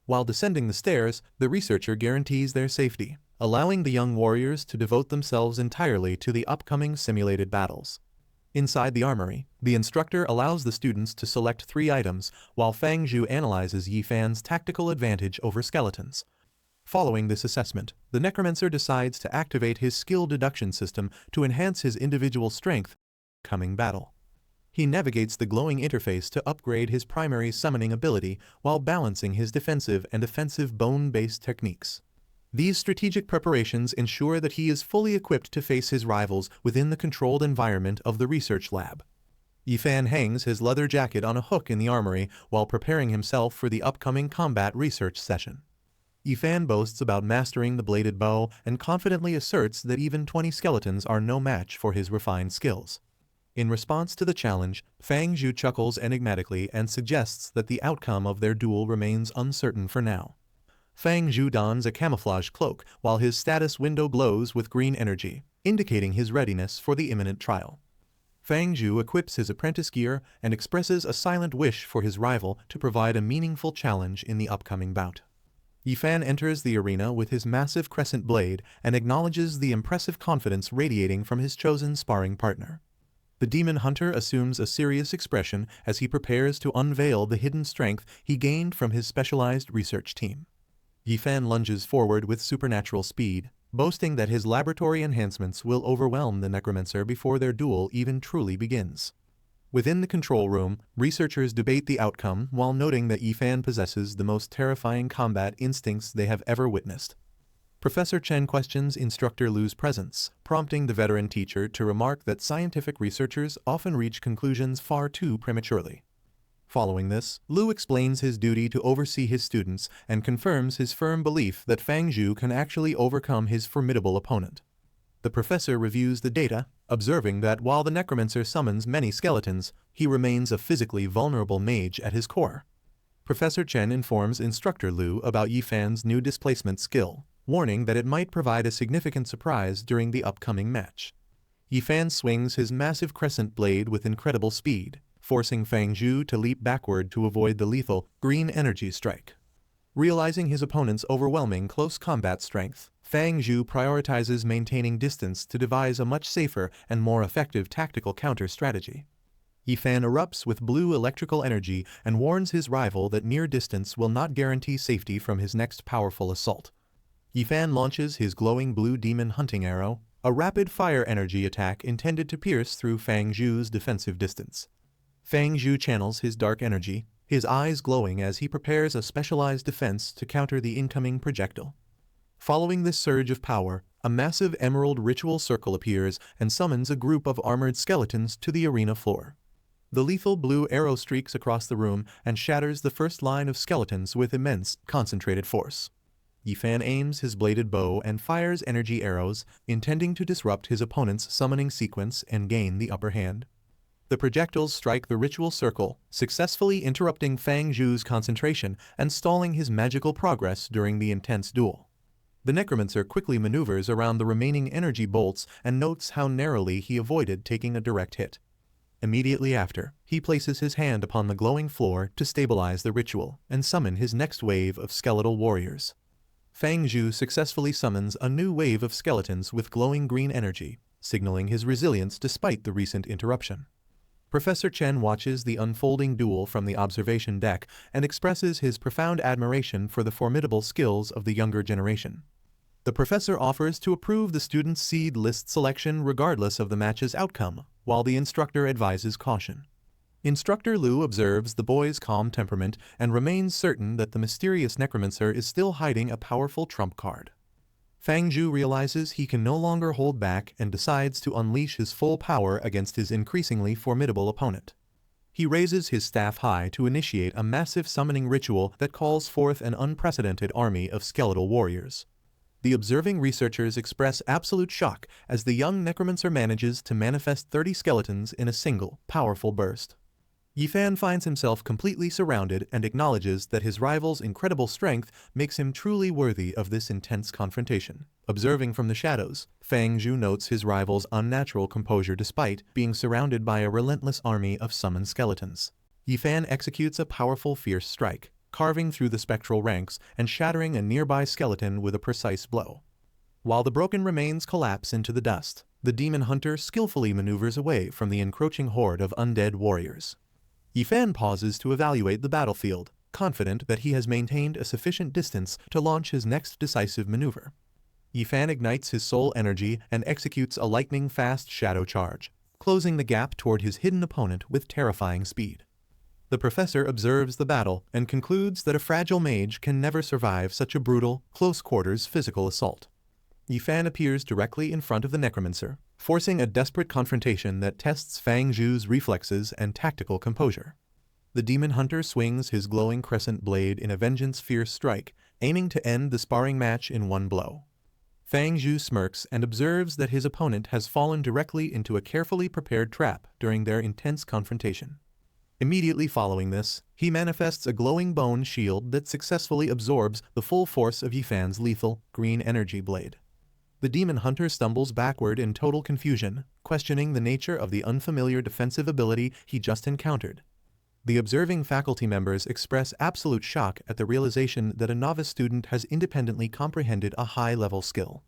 While descending the stairs, the researcher guarantees their safety, allowing the young warriors to devote themselves entirely to the upcoming simulated battles. Inside the armory, the instructor allows the students to select 3 items, while Fang Zhu analyzes Yifan's tactical advantage over skeletons. Following this assessment, the necromancer decides to activate his skill deduction system to enhance his individual strength in coming battle. He navigates the glowing interface to upgrade his primary summoning ability while balancing his defensive and offensive bone-based techniques. These strategic preparations ensure that he is fully equipped to face his rivals within the controlled environment of the research lab. Yifan hangs his leather jacket on a hook in the armory while preparing himself for the upcoming combat research session. Yifan boasts about mastering the bladed bow and confidently asserts that even 20 skeletons are no match for his refined skills. In response to the challenge, Fang Zhu chuckles enigmatically and suggests that the outcome of their duel remains uncertain for now. Fang Zhu dons a camouflage cloak while his status window glows with green energy, indicating his readiness for the imminent trial. Fang Zhu equips his apprentice gear and expresses a silent wish for his rival to provide a meaningful challenge in the upcoming bout. Yifan enters the arena with his massive crescent blade and acknowledges the impressive confidence radiating from his chosen sparring partner. The demon hunter assumes a serious expression as he prepares to unveil the hidden strength he gained from his specialized research team. Yifan lunges forward with supernatural speed, boasting that his laboratory enhancements will overwhelm the necromancer before their duel even truly begins. Within the control room, researchers debate the outcome while noting that Yifan possesses the most terrifying combat instincts they have ever witnessed. Professor Chen questions Instructor Lu's presence, prompting the veteran teacher to remark that scientific researchers often reach conclusions far too prematurely. Following this, Lu explains his duty to oversee his students and confirms his firm belief that Fang Zhu can actually overcome his formidable opponent. The professor reviews the data, observing that while the necromancer summons many skeletons, he remains a physically vulnerable mage at his core. Professor Chen informs Instructor Lu about Yifan's new displacement skill, warning that it might provide a significant surprise during the upcoming match. Yifan swings his massive crescent blade with incredible speed, forcing Fang Zhu to leap backward to avoid the lethal green energy strike. Realizing his opponent's overwhelming close combat strength, Fang Zhu prioritizes maintaining distance to devise a much safer and more effective tactical counter strategy. Yifan erupts with blue electrical energy and warns his rival that near distance will not guarantee safety from his next powerful assault. Yifan launches his glowing blue demon hunting arrow, a rapid-fire energy attack intended to pierce through Fang Zhu's defensive distance. Fang Zhu channels his dark energy, his eyes glowing as he prepares a specialized defense to counter the incoming projectile. Following this surge of power, a massive emerald ritual circle appears and summons a group of armored skeletons to the arena floor. The lethal blue arrow streaks across the room and shatters the first line of skeletons with immense, concentrated force. Yifan aims his bladed bow and fires energy arrows, intending to disrupt his opponent's summoning sequence and gain the upper hand. The projectiles strike the ritual circle, successfully interrupting Fang Zhu's concentration and stalling his magical progress during the intense duel. The Necromancer quickly maneuvers around the remaining energy bolts and notes how narrowly he avoided taking a direct hit. Immediately after, he places his hand upon the glowing floor to stabilize the ritual and summon his next wave of skeletal warriors. Fang Zhu successfully summons a new wave of skeletons with glowing green energy, signaling his resilience despite the recent interruption. Professor Chen watches the unfolding duel from the observation deck and expresses his profound admiration for the formidable skills of the younger generation. The professor offers to approve the students' seed list selection regardless of the match's outcome, while the instructor advises caution. Instructor Liu observes the boy's calm temperament and remains certain that the mysterious necromancer is still hiding a powerful trump card. Fang Zhu realizes he can no longer hold back and decides to unleash his full power against his increasingly formidable opponent. He raises his staff high to initiate a massive summoning ritual that calls forth an unprecedented army of skeletal warriors. The observing researchers express absolute shock as the young necromancer manages to manifest 30 skeletons in a single, powerful burst. Yifan finds himself completely surrounded and acknowledges that his rival's incredible strength makes him truly worthy of this intense confrontation. Observing from the shadows, Fang Zhu notes his rival's unnatural composure despite being surrounded by a relentless army of summoned skeletons. Yifan executes a powerful fierce strike, carving through the spectral ranks and shattering a nearby skeleton with a precise blow. While the broken remains collapse into the dust, the demon hunter skillfully maneuvers away from the encroaching horde of undead warriors. Yifan pauses to evaluate the battlefield, confident that he has maintained a sufficient distance to launch his next decisive maneuver. Yifan ignites his soul energy and executes a lightning-fast shadow charge, closing the gap toward his hidden opponent with terrifying speed. The professor observes the battle and concludes that a fragile mage can never survive such a brutal, close-quarters physical assault. Yifan appears directly in front of the necromancer, forcing a desperate confrontation that tests Fang Zhu's reflexes and tactical composure. The demon hunter swings his glowing crescent blade in a vengeance-fierce strike, aiming to end the sparring match in one blow. Fang Zhu smirks and observes that his opponent has fallen directly into a carefully prepared trap during their intense confrontation. Immediately following this, he manifests a glowing bone shield that successfully absorbs the full force of Yifan's lethal, green energy blade. The demon hunter stumbles backward in total confusion, questioning the nature of the unfamiliar defensive ability he just encountered. The observing faculty members express absolute shock at the realization that a novice student has independently comprehended a high-level skill.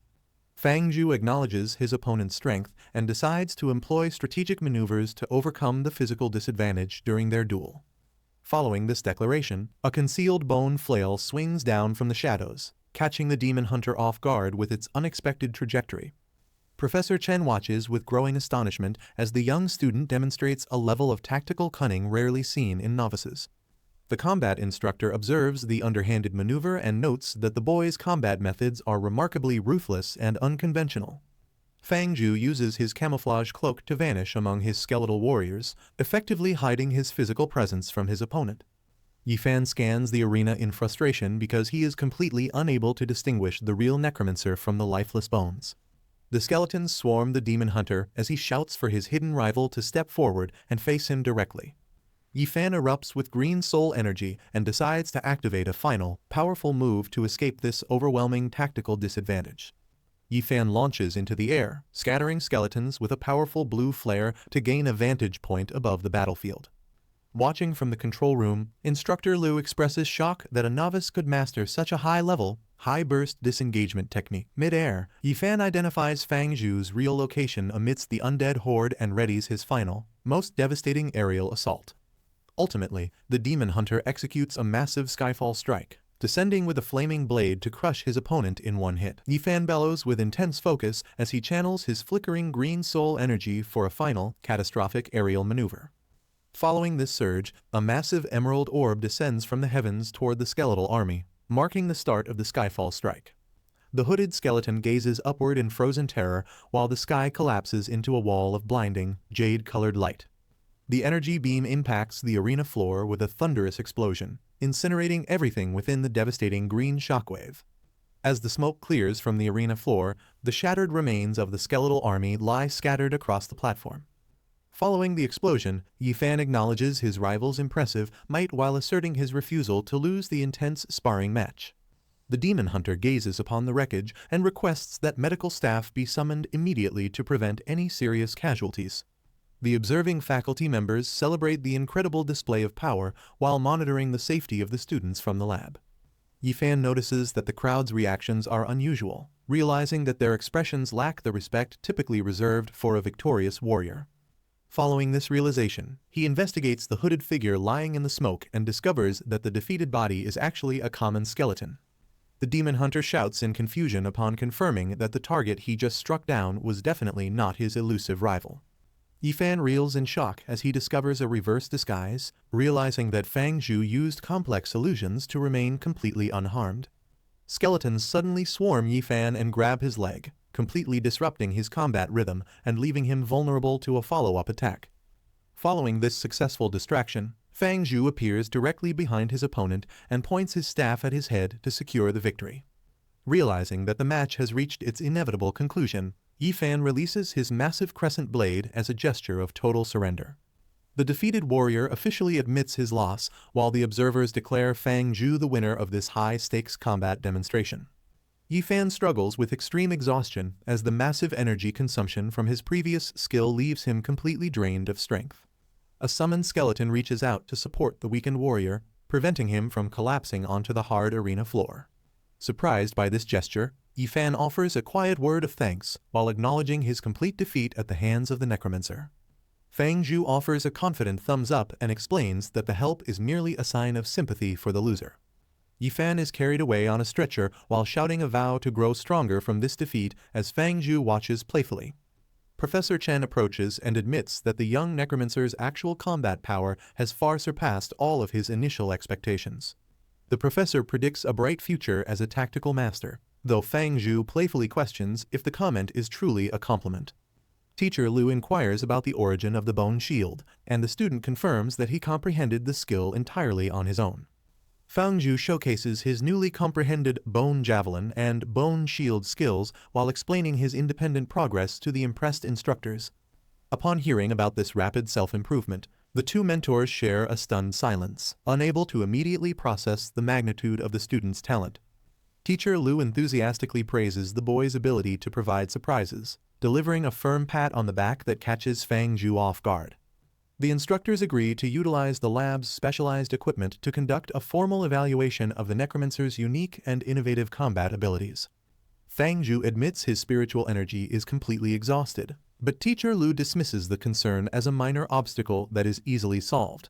Fang Zhu acknowledges his opponent's strength and decides to employ strategic maneuvers to overcome the physical disadvantage during their duel. Following this declaration, a concealed bone flail swings down from the shadows, catching the demon hunter off guard with its unexpected trajectory. Professor Chen watches with growing astonishment as the young student demonstrates a level of tactical cunning rarely seen in novices. The combat instructor observes the underhanded maneuver and notes that the boy's combat methods are remarkably ruthless and unconventional. Fang Zhu uses his camouflage cloak to vanish among his skeletal warriors, effectively hiding his physical presence from his opponent. Yifan scans the arena in frustration because he is completely unable to distinguish the real necromancer from the lifeless bones. The skeletons swarm the demon hunter as he shouts for his hidden rival to step forward and face him directly. Yifan erupts with green soul energy and decides to activate a final, powerful move to escape this overwhelming tactical disadvantage. Yifan launches into the air, scattering skeletons with a powerful blue flare to gain a vantage point above the battlefield. Watching from the control room, Instructor Liu expresses shock that a novice could master such a high-level, high-burst disengagement technique. Mid-air, Yifan identifies Fang Zhu's real location amidst the undead horde and readies his final, most devastating aerial assault. Ultimately, the demon hunter executes a massive skyfall strike, descending with a flaming blade to crush his opponent in one hit. Yifan bellows with intense focus as he channels his flickering green soul energy for a final, catastrophic aerial maneuver. Following this surge, a massive emerald orb descends from the heavens toward the skeletal army, marking the start of the skyfall strike. The hooded skeleton gazes upward in frozen terror while the sky collapses into a wall of blinding, jade-colored light. The energy beam impacts the arena floor with a thunderous explosion, incinerating everything within the devastating green shockwave. As the smoke clears from the arena floor, the shattered remains of the skeletal army lie scattered across the platform. Following the explosion, Yifan acknowledges his rival's impressive might while asserting his refusal to lose the intense sparring match. The demon hunter gazes upon the wreckage and requests that medical staff be summoned immediately to prevent any serious casualties. The observing faculty members celebrate the incredible display of power while monitoring the safety of the students from the lab. Yifan notices that the crowd's reactions are unusual, realizing that their expressions lack the respect typically reserved for a victorious warrior. Following this realization, he investigates the hooded figure lying in the smoke and discovers that the defeated body is actually a common skeleton. The demon hunter shouts in confusion upon confirming that the target he just struck down was definitely not his elusive rival. Yifan reels in shock as he discovers a reverse disguise, realizing that Fang Zhu used complex illusions to remain completely unharmed. Skeletons suddenly swarm Yifan and grab his leg, completely disrupting his combat rhythm and leaving him vulnerable to a follow-up attack. Following this successful distraction, Fang Zhu appears directly behind his opponent and points his staff at his head to secure the victory. Realizing that the match has reached its inevitable conclusion, Yifan releases his massive crescent blade as a gesture of total surrender. The defeated warrior officially admits his loss, while the observers declare Fang Zhu the winner of this high-stakes combat demonstration. Yifan struggles with extreme exhaustion as the massive energy consumption from his previous skill leaves him completely drained of strength. A summoned skeleton reaches out to support the weakened warrior, preventing him from collapsing onto the hard arena floor. Surprised by this gesture, Yifan offers a quiet word of thanks while acknowledging his complete defeat at the hands of the Necromancer. Fang Zhu offers a confident thumbs up and explains that the help is merely a sign of sympathy for the loser. Yifan is carried away on a stretcher while shouting a vow to grow stronger from this defeat as Fang Zhu watches playfully. Professor Chen approaches and admits that the young Necromancer's actual combat power has far surpassed all of his initial expectations. The professor predicts a bright future as a tactical master, though Fang Zhu playfully questions if the comment is truly a compliment. Teacher Liu inquires about the origin of the bone shield, and the student confirms that he comprehended the skill entirely on his own. Fang Zhu showcases his newly comprehended bone javelin and bone shield skills while explaining his independent progress to the impressed instructors. Upon hearing about this rapid self-improvement, the two mentors share a stunned silence, unable to immediately process the magnitude of the student's talent. Teacher Liu enthusiastically praises the boy's ability to provide surprises, delivering a firm pat on the back that catches Fang Zhu off guard. The instructors agree to utilize the lab's specialized equipment to conduct a formal evaluation of the Necromancer's unique and innovative combat abilities. Fang Zhu admits his spiritual energy is completely exhausted, but Teacher Liu dismisses the concern as a minor obstacle that is easily solved.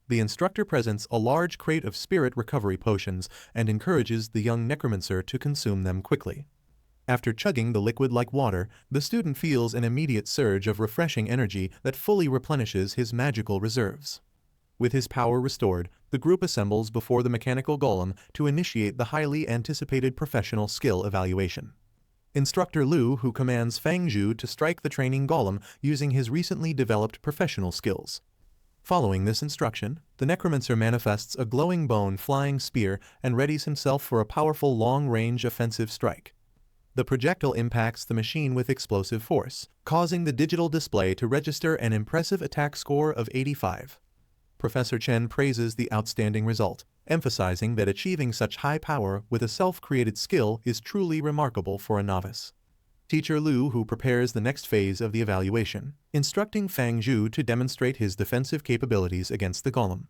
The instructor presents a large crate of spirit recovery potions and encourages the young necromancer to consume them quickly. After chugging the liquid like water, the student feels an immediate surge of refreshing energy that fully replenishes his magical reserves. With his power restored, the group assembles before the mechanical golem to initiate the highly anticipated professional skill evaluation. Instructor Liu, who commands Fang Zhu to strike the training golem using his recently developed professional skills. Following this instruction, the necromancer manifests a glowing bone flying spear and readies himself for a powerful long-range offensive strike. The projectile impacts the machine with explosive force, causing the digital display to register an impressive attack score of 85. Professor Chen praises the outstanding result, emphasizing that achieving such high power with a self-created skill is truly remarkable for a novice. Teacher Liu who prepares the next phase of the evaluation, instructing Fang Zhu to demonstrate his defensive capabilities against the golem.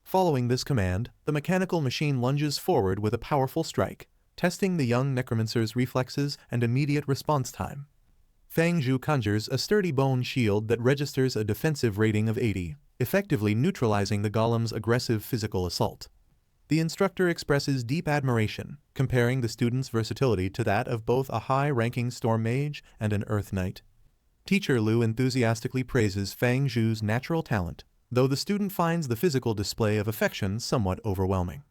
Following this command, the mechanical machine lunges forward with a powerful strike, testing the young necromancer's reflexes and immediate response time. Fang Zhu conjures a sturdy bone shield that registers a defensive rating of 80, effectively neutralizing the golem's aggressive physical assault. The instructor expresses deep admiration, comparing the student's versatility to that of both a high-ranking storm mage and an earth knight. Teacher Liu enthusiastically praises Fang Zhu's natural talent, though the student finds the physical display of affection somewhat overwhelming.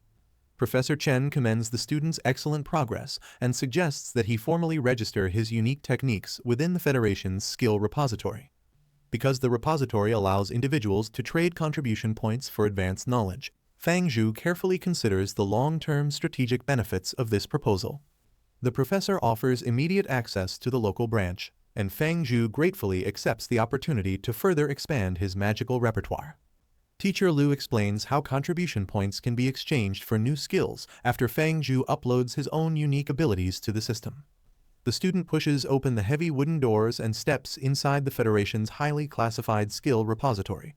Professor Chen commends the student's excellent progress and suggests that he formally register his unique techniques within the Federation's skill repository. Because the repository allows individuals to trade contribution points for advanced knowledge, Fang Zhu carefully considers the long-term strategic benefits of this proposal. The professor offers immediate access to the local branch, and Fang Zhu gratefully accepts the opportunity to further expand his magical repertoire. Teacher Liu explains how contribution points can be exchanged for new skills after Fang Zhu uploads his own unique abilities to the system. The student pushes open the heavy wooden doors and steps inside the Federation's highly classified skill repository.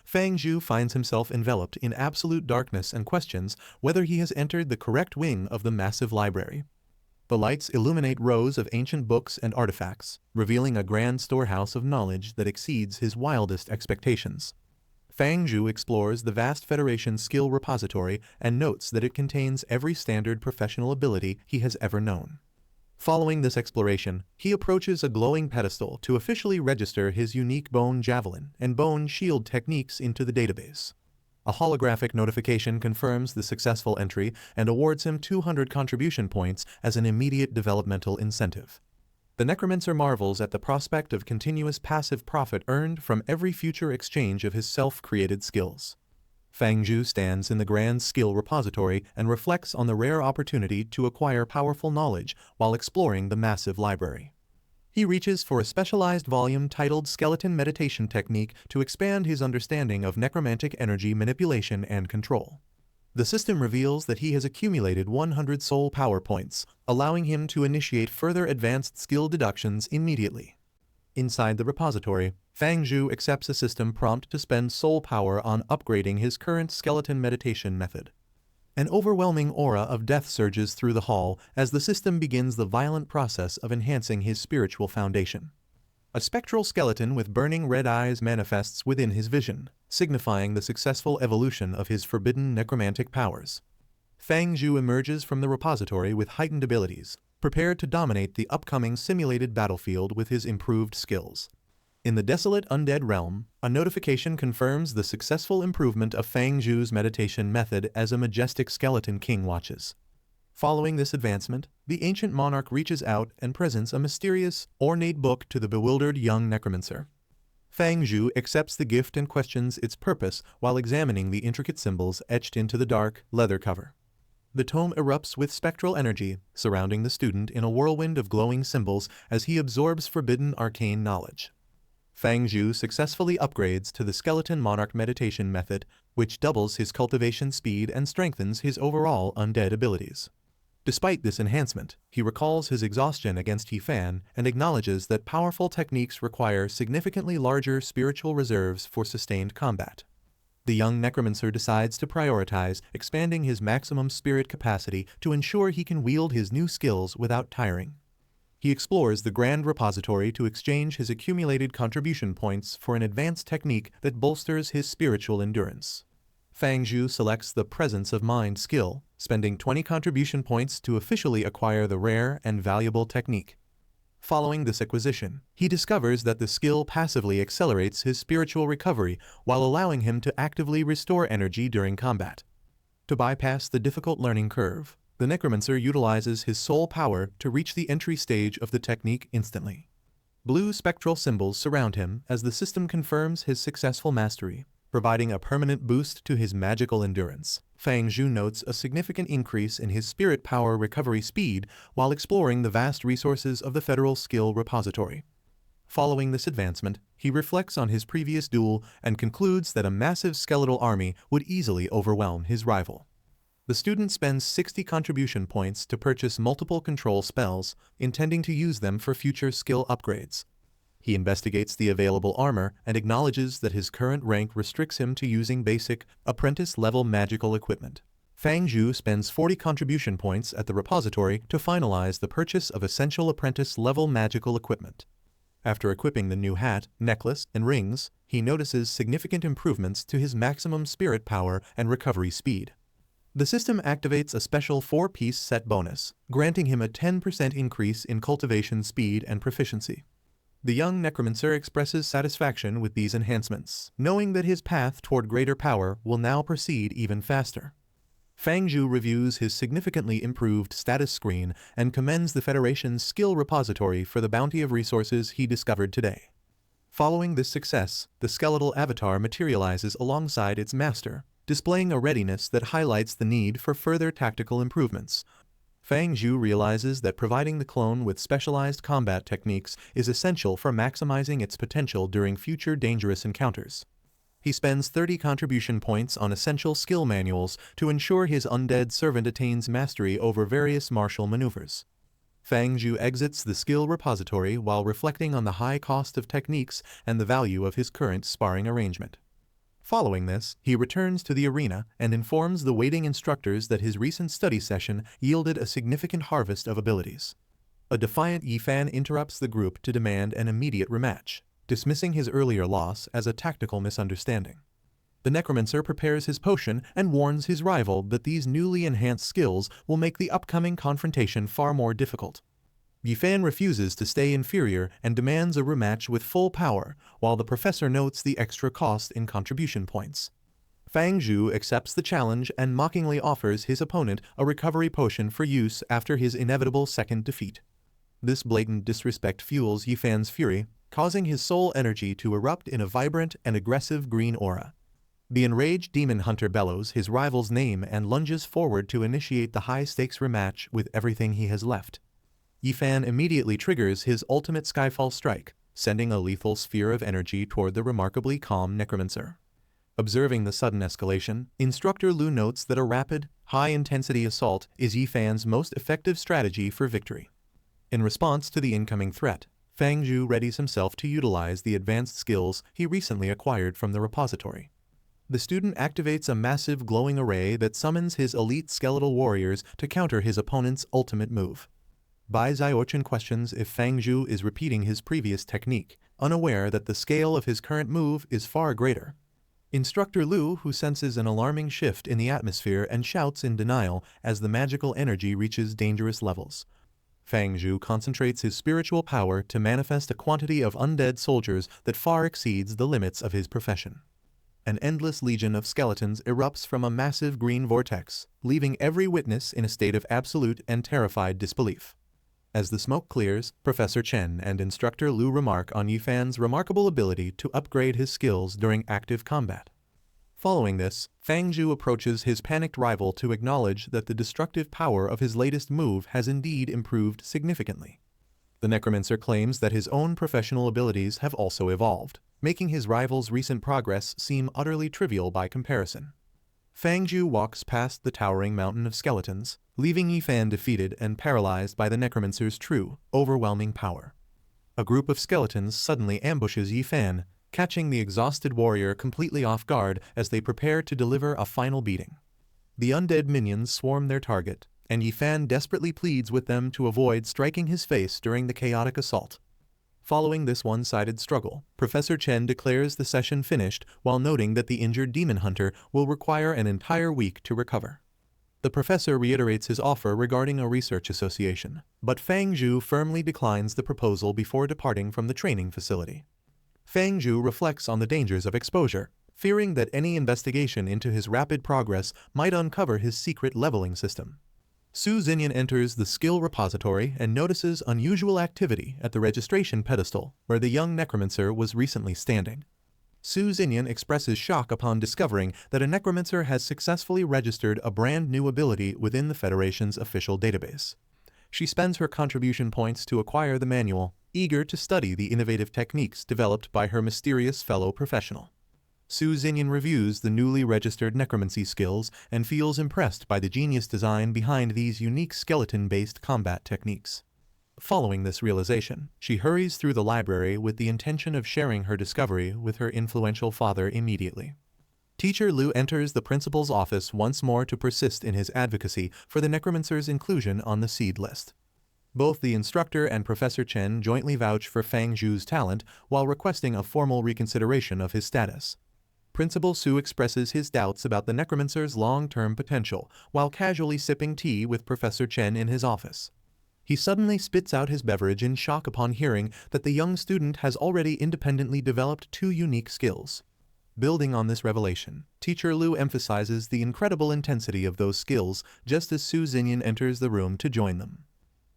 Fang Zhu finds himself enveloped in absolute darkness and questions whether he has entered the correct wing of the massive library. The lights illuminate rows of ancient books and artifacts, revealing a grand storehouse of knowledge that exceeds his wildest expectations. Fang Zhu explores the vast Federation skill repository and notes that it contains every standard professional ability he has ever known. Following this exploration, he approaches a glowing pedestal to officially register his unique bone javelin and bone shield techniques into the database. A holographic notification confirms the successful entry and awards him 200 contribution points as an immediate developmental incentive. The necromancer marvels at the prospect of continuous passive profit earned from every future exchange of his self-created skills. Fang Zhu stands in the grand skill repository and reflects on the rare opportunity to acquire powerful knowledge while exploring the massive library. He reaches for a specialized volume titled Skeleton Meditation Technique to expand his understanding of necromantic energy manipulation and control. The system reveals that he has accumulated 100 soul power points, allowing him to initiate further advanced skill deductions immediately. Inside the repository, Fang Zhu accepts a system prompt to spend soul power on upgrading his current skeleton meditation method. An overwhelming aura of death surges through the hall as the system begins the violent process of enhancing his spiritual foundation. A spectral skeleton with burning red eyes manifests within his vision, signifying the successful evolution of his forbidden necromantic powers. Fang Zhu emerges from the repository with heightened abilities, prepared to dominate the upcoming simulated battlefield with his improved skills. In the desolate undead realm, a notification confirms the successful improvement of Fang Zhu's meditation method as a majestic skeleton king watches. Following this advancement, the ancient monarch reaches out and presents a mysterious, ornate book to the bewildered young necromancer. Fang Zhu accepts the gift and questions its purpose while examining the intricate symbols etched into the dark, leather cover. The tome erupts with spectral energy, surrounding the student in a whirlwind of glowing symbols as he absorbs forbidden arcane knowledge. Fang Zhu successfully upgrades to the Skeleton Monarch meditation method, which doubles his cultivation speed and strengthens his overall undead abilities. Despite this enhancement, he recalls his exhaustion against He Fan and acknowledges that powerful techniques require significantly larger spiritual reserves for sustained combat. The young necromancer decides to prioritize expanding his maximum spirit capacity to ensure he can wield his new skills without tiring. He explores the grand repository to exchange his accumulated contribution points for an advanced technique that bolsters his spiritual endurance. Fang Zhu selects the Presence of Mind skill, spending 20 contribution points to officially acquire the rare and valuable technique. Following this acquisition, he discovers that the skill passively accelerates his spiritual recovery while allowing him to actively restore energy during combat. To bypass the difficult learning curve, the necromancer utilizes his soul power to reach the entry stage of the technique instantly. Blue spectral symbols surround him as the system confirms his successful mastery, providing a permanent boost to his magical endurance. Fang Zhu notes a significant increase in his spirit power recovery speed while exploring the vast resources of the Federal Skill Repository. Following this advancement, he reflects on his previous duel and concludes that a massive skeletal army would easily overwhelm his rival. The student spends 60 contribution points to purchase multiple control spells, intending to use them for future skill upgrades. He investigates the available armor and acknowledges that his current rank restricts him to using basic, apprentice-level magical equipment. Fang Zhu spends 40 contribution points at the repository to finalize the purchase of essential apprentice-level magical equipment. After equipping the new hat, necklace, and rings, he notices significant improvements to his maximum spirit power and recovery speed. The system activates a special 4-piece set bonus, granting him a 10% increase in cultivation speed and proficiency. The young necromancer expresses satisfaction with these enhancements, knowing that his path toward greater power will now proceed even faster. Fang Zhu reviews his significantly improved status screen and commends the Federation's skill repository for the bounty of resources he discovered today. Following this success, the skeletal avatar materializes alongside its master, displaying a readiness that highlights the need for further tactical improvements. Fang Zhu realizes that providing the clone with specialized combat techniques is essential for maximizing its potential during future dangerous encounters. He spends 30 contribution points on essential skill manuals to ensure his undead servant attains mastery over various martial maneuvers. Fang Zhu exits the skill repository while reflecting on the high cost of techniques and the value of his current sparring arrangement. Following this, he returns to the arena and informs the waiting instructors that his recent study session yielded a significant harvest of abilities. A defiant Yifan interrupts the group to demand an immediate rematch, dismissing his earlier loss as a tactical misunderstanding. The necromancer prepares his potion and warns his rival that these newly enhanced skills will make the upcoming confrontation far more difficult. Yifan refuses to stay inferior and demands a rematch with full power, while the professor notes the extra cost in contribution points. Fang Zhu accepts the challenge and mockingly offers his opponent a recovery potion for use after his inevitable second defeat. This blatant disrespect fuels Yifan's fury, causing his soul energy to erupt in a vibrant and aggressive green aura. The enraged demon hunter bellows his rival's name and lunges forward to initiate the high-stakes rematch with everything he has left. Yifan immediately triggers his ultimate Skyfall strike, sending a lethal sphere of energy toward the remarkably calm necromancer. Observing the sudden escalation, Instructor Lu notes that a rapid, high-intensity assault is Yifan's most effective strategy for victory. In response to the incoming threat, Fang Zhu readies himself to utilize the advanced skills he recently acquired from the repository. The student activates a massive glowing array that summons his elite skeletal warriors to counter his opponent's ultimate move. Bai Xiaochen questions if Fang Zhu is repeating his previous technique, unaware that the scale of his current move is far greater. Instructor Lu, who senses an alarming shift in the atmosphere and shouts in denial as the magical energy reaches dangerous levels. Fang Zhu concentrates his spiritual power to manifest a quantity of undead soldiers that far exceeds the limits of his profession. An endless legion of skeletons erupts from a massive green vortex, leaving every witness in a state of absolute and terrified disbelief. As the smoke clears, Professor Chen and Instructor Lu remark on Yifan's remarkable ability to upgrade his skills during active combat. Following this, Fang Zhu approaches his panicked rival to acknowledge that the destructive power of his latest move has indeed improved significantly. The necromancer claims that his own professional abilities have also evolved, making his rival's recent progress seem utterly trivial by comparison. Fang Zhu walks past the towering mountain of skeletons, leaving Yifan defeated and paralyzed by the necromancer's true, overwhelming power. A group of skeletons suddenly ambushes Yifan, catching the exhausted warrior completely off guard as they prepare to deliver a final beating. The undead minions swarm their target, and Yifan desperately pleads with them to avoid striking his face during the chaotic assault. Following this one-sided struggle, Professor Chen declares the session finished while noting that the injured demon hunter will require an entire week to recover. The professor reiterates his offer regarding a research association, but Fang Zhu firmly declines the proposal before departing from the training facility. Fang Zhu reflects on the dangers of exposure, fearing that any investigation into his rapid progress might uncover his secret leveling system. Su Xinyan enters the skill repository and notices unusual activity at the registration pedestal where the young necromancer was recently standing. Su Xinyan expresses shock upon discovering that a necromancer has successfully registered a brand new ability within the Federation's official database. She spends her contribution points to acquire the manual, eager to study the innovative techniques developed by her mysterious fellow professional. Su Xinyan reviews the newly registered necromancy skills and feels impressed by the genius design behind these unique skeleton-based combat techniques. Following this realization, she hurries through the library with the intention of sharing her discovery with her influential father immediately. Teacher Liu enters the principal's office once more to persist in his advocacy for the necromancer's inclusion on the seed list. Both the instructor and Professor Chen jointly vouch for Fang Zhu's talent while requesting a formal reconsideration of his status. Principal Su expresses his doubts about the necromancer's long-term potential while casually sipping tea with Professor Chen in his office. He suddenly spits out his beverage in shock upon hearing that the young student has already independently developed two unique skills. Building on this revelation, Teacher Liu emphasizes the incredible intensity of those skills just as Su Xinyan enters the room to join them.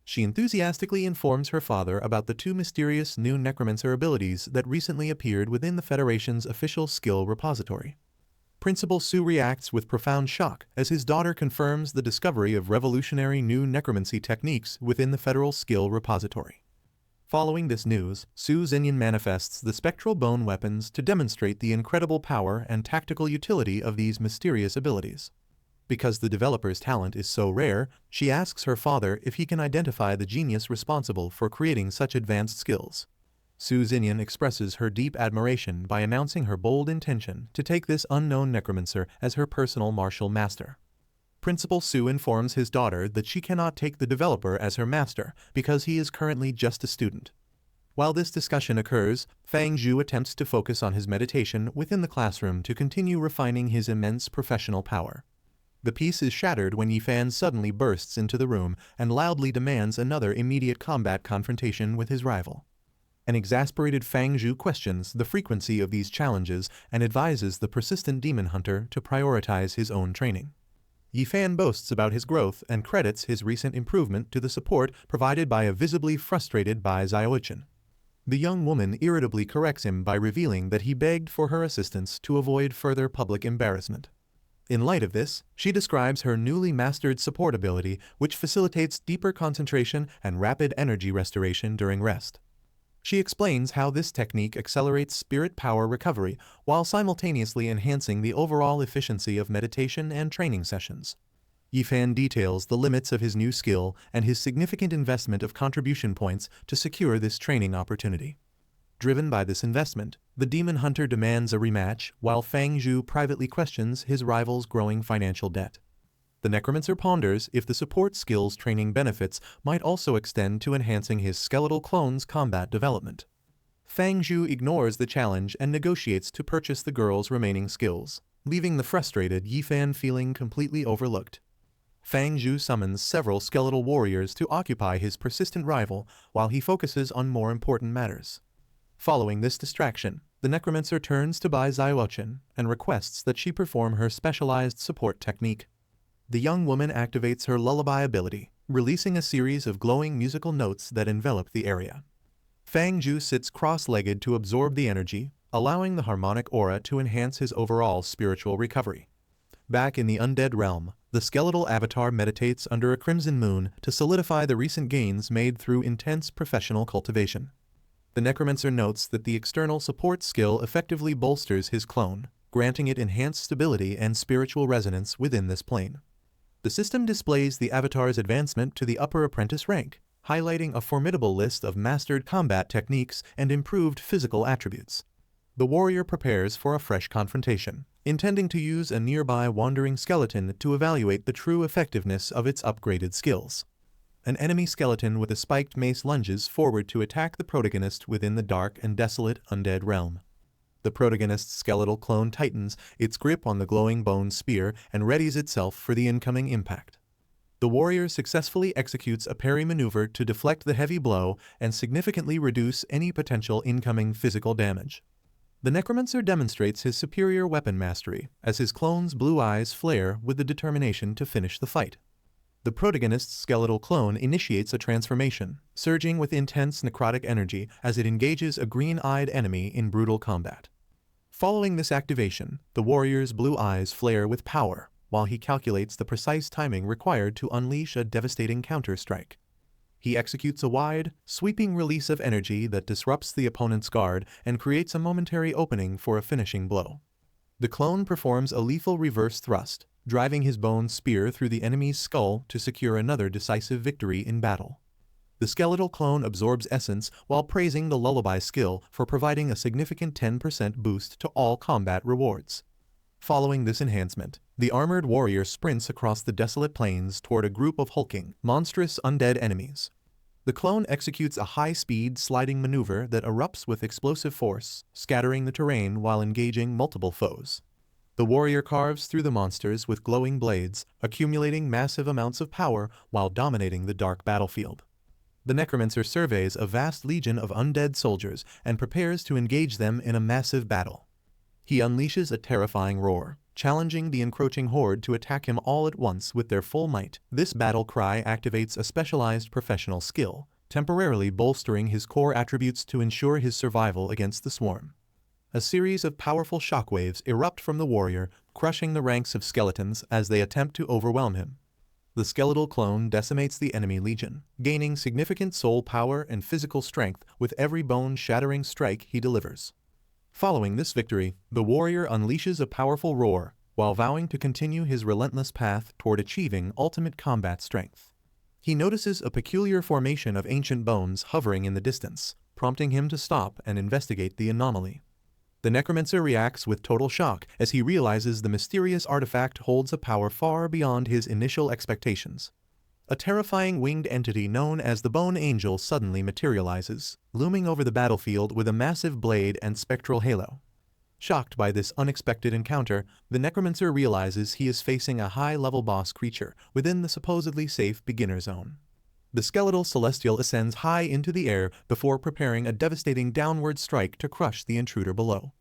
She enthusiastically informs her father about the two mysterious new necromancer abilities that recently appeared within the Federation's official skill repository. Principal Su reacts with profound shock as his daughter confirms the discovery of revolutionary new necromancy techniques within the Federal Skill Repository. Following this news, Su Xinyan manifests the spectral bone weapons to demonstrate the incredible power and tactical utility of these mysterious abilities. Because the developer's talent is so rare, she asks her father if he can identify the genius responsible for creating such advanced skills. Su Xinyan expresses her deep admiration by announcing her bold intention to take this unknown necromancer as her personal martial master. Principal Su informs his daughter that she cannot take the developer as her master because he is currently just a student. While this discussion occurs, Fang Zhu attempts to focus on his meditation within the classroom to continue refining his immense professional power. The peace is shattered when Yifan suddenly bursts into the room and loudly demands another immediate combat confrontation with his rival. An exasperated Fang Zhu questions the frequency of these challenges and advises the persistent demon hunter to prioritize his own training. Yifan boasts about his growth and credits his recent improvement to the support provided by a visibly frustrated Bai Xiaochen. The young woman irritably corrects him by revealing that he begged for her assistance to avoid further public embarrassment. In light of this, she describes her newly mastered support ability, which facilitates deeper concentration and rapid energy restoration during rest. She explains how this technique accelerates spirit power recovery while simultaneously enhancing the overall efficiency of meditation and training sessions. Yifan details the limits of his new skill and his significant investment of contribution points to secure this training opportunity. Driven by this investment, the demon hunter demands a rematch while Fang Zhu privately questions his rival's growing financial debt. The necromancer ponders if the support skills training benefits might also extend to enhancing his skeletal clone's combat development. Fang Zhu ignores the challenge and negotiates to purchase the girl's remaining skills, leaving the frustrated Yifan feeling completely overlooked. Fang Zhu summons several skeletal warriors to occupy his persistent rival while he focuses on more important matters. Following this distraction, the necromancer turns to Bai Xiaochen and requests that she perform her specialized support technique. The young woman activates her lullaby ability, releasing a series of glowing musical notes that envelop the area. Fang Zhu sits cross-legged to absorb the energy, allowing the harmonic aura to enhance his overall spiritual recovery. Back in the undead realm, the skeletal avatar meditates under a crimson moon to solidify the recent gains made through intense professional cultivation. The necromancer notes that the external support skill effectively bolsters his clone, granting it enhanced stability and spiritual resonance within this plane. The system displays the avatar's advancement to the upper apprentice rank, highlighting a formidable list of mastered combat techniques and improved physical attributes. The warrior prepares for a fresh confrontation, intending to use a nearby wandering skeleton to evaluate the true effectiveness of its upgraded skills. An enemy skeleton with a spiked mace lunges forward to attack the protagonist within the dark and desolate undead realm. The protagonist's skeletal clone tightens its grip on the glowing bone spear and readies itself for the incoming impact. The warrior successfully executes a parry maneuver to deflect the heavy blow and significantly reduce any potential incoming physical damage. The necromancer demonstrates his superior weapon mastery as his clone's blue eyes flare with the determination to finish the fight. The protagonist's skeletal clone initiates a transformation, surging with intense necrotic energy as it engages a green-eyed enemy in brutal combat. Following this activation, the warrior's blue eyes flare with power, while he calculates the precise timing required to unleash a devastating counter-strike. He executes a wide, sweeping release of energy that disrupts the opponent's guard and creates a momentary opening for a finishing blow. The clone performs a lethal reverse thrust, driving his bone spear through the enemy's skull to secure another decisive victory in battle. The skeletal clone absorbs essence while praising the lullaby skill for providing a significant 10% boost to all combat rewards. Following this enhancement, the armored warrior sprints across the desolate plains toward a group of hulking, monstrous undead enemies. The clone executes a high-speed sliding maneuver that erupts with explosive force, scattering the terrain while engaging multiple foes. The warrior carves through the monsters with glowing blades, accumulating massive amounts of power while dominating the dark battlefield. The Necromancer surveys a vast legion of undead soldiers and prepares to engage them in a massive battle. He unleashes a terrifying roar, challenging the encroaching horde to attack him all at once with their full might. This battle cry activates a specialized professional skill, temporarily bolstering his core attributes to ensure his survival against the swarm. A series of powerful shockwaves erupt from the warrior, crushing the ranks of skeletons as they attempt to overwhelm him. The skeletal clone decimates the enemy legion, gaining significant soul power and physical strength with every bone-shattering strike he delivers. Following this victory, the warrior unleashes a powerful roar, while vowing to continue his relentless path toward achieving ultimate combat strength. He notices a peculiar formation of ancient bones hovering in the distance, prompting him to stop and investigate the anomaly. The Necromancer reacts with total shock as he realizes the mysterious artifact holds a power far beyond his initial expectations. A terrifying winged entity known as the Bone Angel suddenly materializes, looming over the battlefield with a massive blade and spectral halo. Shocked by this unexpected encounter, the Necromancer realizes he is facing a high-level boss creature within the supposedly safe beginner zone. The skeletal celestial ascends high into the air before preparing a devastating downward strike to crush the intruder below.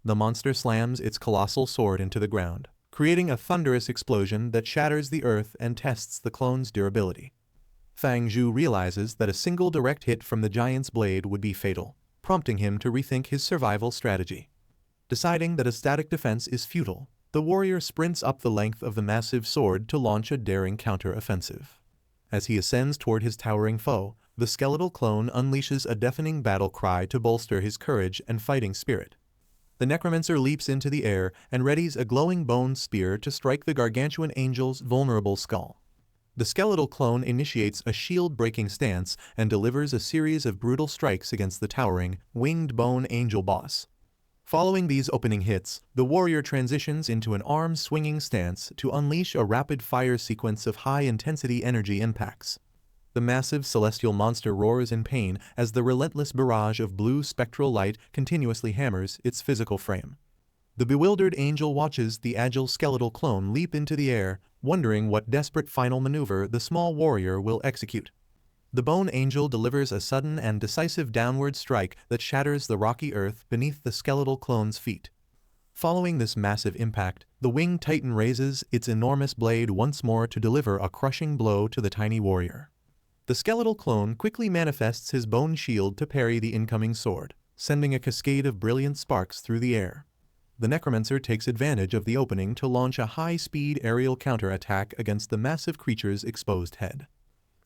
The monster slams its colossal sword into the ground, creating a thunderous explosion that shatters the earth and tests the clone's durability. Fang Zhu realizes that a single direct hit from the giant's blade would be fatal, prompting him to rethink his survival strategy. Deciding that a static defense is futile, the warrior sprints up the length of the massive sword to launch a daring counter-offensive. As he ascends toward his towering foe, the skeletal clone unleashes a deafening battle cry to bolster his courage and fighting spirit. The Necromancer leaps into the air and readies a glowing bone spear to strike the gargantuan angel's vulnerable skull. The skeletal clone initiates a shield-breaking stance and delivers a series of brutal strikes against the towering, winged bone angel boss. Following these opening hits, the warrior transitions into an arm-swinging stance to unleash a rapid-fire sequence of high-intensity energy impacts. The massive celestial monster roars in pain as the relentless barrage of blue spectral light continuously hammers its physical frame. The bewildered angel watches the agile skeletal clone leap into the air, wondering what desperate final maneuver the small warrior will execute. The Bone Angel delivers a sudden and decisive downward strike that shatters the rocky earth beneath the skeletal clone's feet. Following this massive impact, the winged titan raises its enormous blade once more to deliver a crushing blow to the tiny warrior. The skeletal clone quickly manifests his bone shield to parry the incoming sword, sending a cascade of brilliant sparks through the air. The Necromancer takes advantage of the opening to launch a high-speed aerial counterattack against the massive creature's exposed head.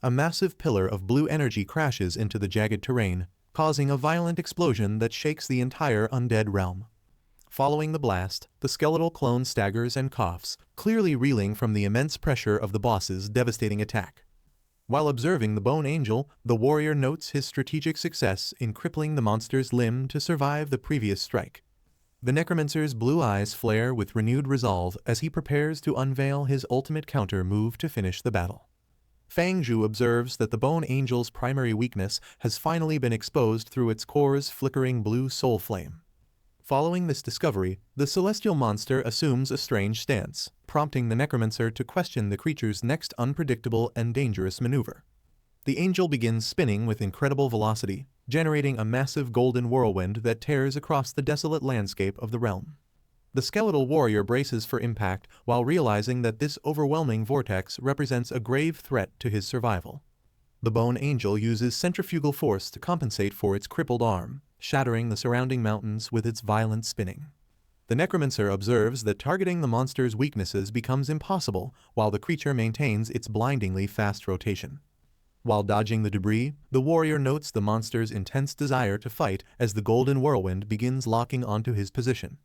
A massive pillar of blue energy crashes into the jagged terrain, causing a violent explosion that shakes the entire undead realm. Following the blast, the skeletal clone staggers and coughs, clearly reeling from the immense pressure of the boss's devastating attack. While observing the Bone Angel, the warrior notes his strategic success in crippling the monster's limb to survive the previous strike. The Necromancer's blue eyes flare with renewed resolve as he prepares to unveil his ultimate counter move to finish the battle. Fang Zhu observes that the Bone Angel's primary weakness has finally been exposed through its core's flickering blue soul flame. Following this discovery, the celestial monster assumes a strange stance, prompting the Necromancer to question the creature's next unpredictable and dangerous maneuver. The angel begins spinning with incredible velocity, generating a massive golden whirlwind that tears across the desolate landscape of the realm. The skeletal warrior braces for impact while realizing that this overwhelming vortex represents a grave threat to his survival. The Bone Angel uses centrifugal force to compensate for its crippled arm, shattering the surrounding mountains with its violent spinning. The Necromancer observes that targeting the monster's weaknesses becomes impossible while the creature maintains its blindingly fast rotation. While dodging the debris, the warrior notes the monster's intense desire to fight as the golden whirlwind begins locking onto his position.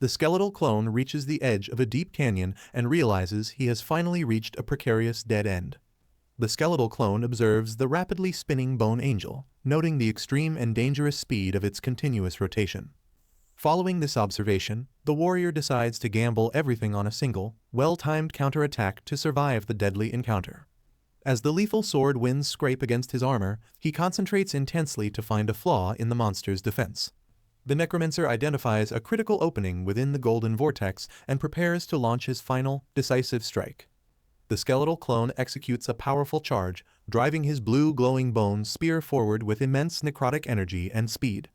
The skeletal clone reaches the edge of a deep canyon and realizes he has finally reached a precarious dead end. The skeletal clone observes the rapidly spinning bone angel, noting the extreme and dangerous speed of its continuous rotation. Following this observation, the warrior decides to gamble everything on a single, well-timed counterattack to survive the deadly encounter. As the lethal sword winds scrape against his armor, he concentrates intensely to find a flaw in the monster's defense. The necromancer identifies a critical opening within the golden vortex and prepares to launch his final, decisive strike. The skeletal clone executes a powerful charge, driving his blue glowing bone spear forward with immense necrotic energy and speed.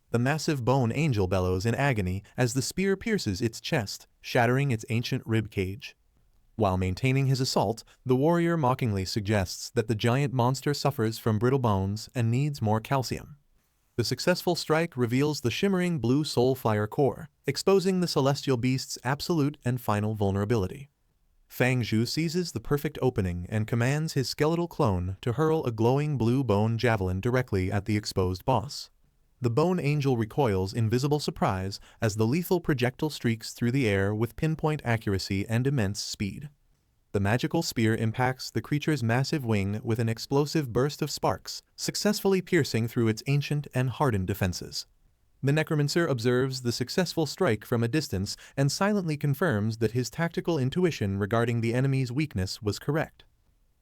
The massive bone angel bellows in agony as the spear pierces its chest, shattering its ancient rib cage. While maintaining his assault, the warrior mockingly suggests that the giant monster suffers from brittle bones and needs more calcium. The successful strike reveals the shimmering blue soul fire core, exposing the celestial beast's absolute and final vulnerability. Fang Zhu seizes the perfect opening and commands his skeletal clone to hurl a glowing blue bone javelin directly at the exposed boss. The bone angel recoils in visible surprise as the lethal projectile streaks through the air with pinpoint accuracy and immense speed. The magical spear impacts the creature's massive wing with an explosive burst of sparks, successfully piercing through its ancient and hardened defenses. The necromancer observes the successful strike from a distance and silently confirms that his tactical intuition regarding the enemy's weakness was correct.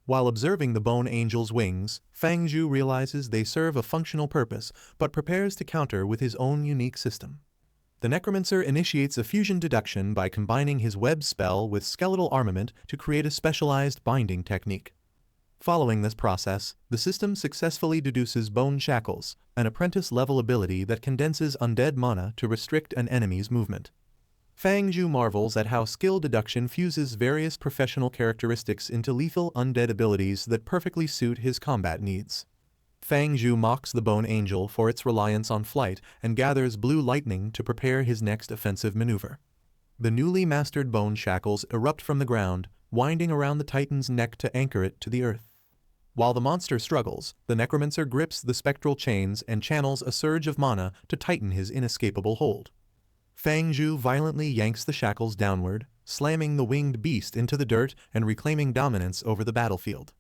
While observing the bone angel's wings, Fang Zhu realizes they serve a functional purpose, but prepares to counter with his own unique system. The necromancer initiates a fusion deduction by combining his web spell with skeletal armament to create a specialized binding technique. Following this process, the system successfully deduces Bone Shackles, an apprentice-level ability that condenses undead mana to restrict an enemy's movement. Fang Zhu marvels at how skill deduction fuses various professional characteristics into lethal undead abilities that perfectly suit his combat needs. Fang Zhu mocks the Bone Angel for its reliance on flight and gathers blue lightning to prepare his next offensive maneuver. The newly mastered Bone Shackles erupt from the ground, winding around the Titan's neck to anchor it to the earth. While the monster struggles, the necromancer grips the spectral chains and channels a surge of mana to tighten his inescapable hold. Fang Zhu violently yanks the shackles downward, slamming the winged beast into the dirt and reclaiming dominance over the battlefield.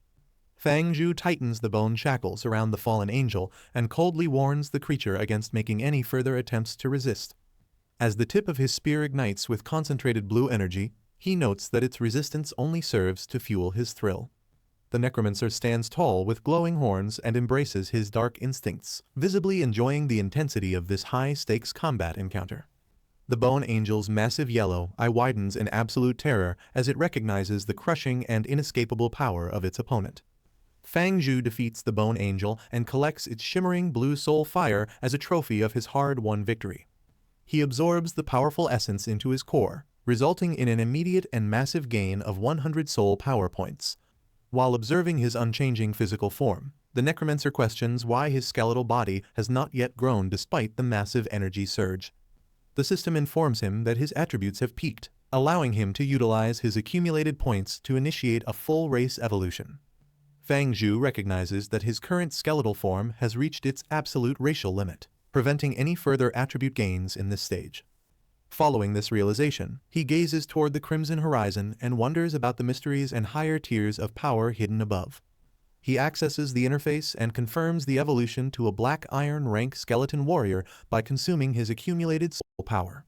Fang Zhu tightens the bone shackles around the fallen angel and coldly warns the creature against making any further attempts to resist. As the tip of his spear ignites with concentrated blue energy, he notes that its resistance only serves to fuel his thrill. The necromancer stands tall with glowing horns and embraces his dark instincts, visibly enjoying the intensity of this high-stakes combat encounter. The bone angel's massive yellow eye widens in absolute terror as it recognizes the crushing and inescapable power of its opponent. Fang Zhu defeats the bone angel and collects its shimmering blue soul fire as a trophy of his hard-won victory. He absorbs the powerful essence into his core, resulting in an immediate and massive gain of 100 soul power points. While observing his unchanging physical form, the necromancer questions why his skeletal body has not yet grown despite the massive energy surge. The system informs him that his attributes have peaked, allowing him to utilize his accumulated points to initiate a full race evolution. Fang Zhu recognizes that his current skeletal form has reached its absolute racial limit, preventing any further attribute gains in this stage. Following this realization, he gazes toward the crimson horizon and wonders about the mysteries and higher tiers of power hidden above. He accesses the interface and confirms the evolution to a black iron rank skeleton warrior by consuming his accumulated soul power.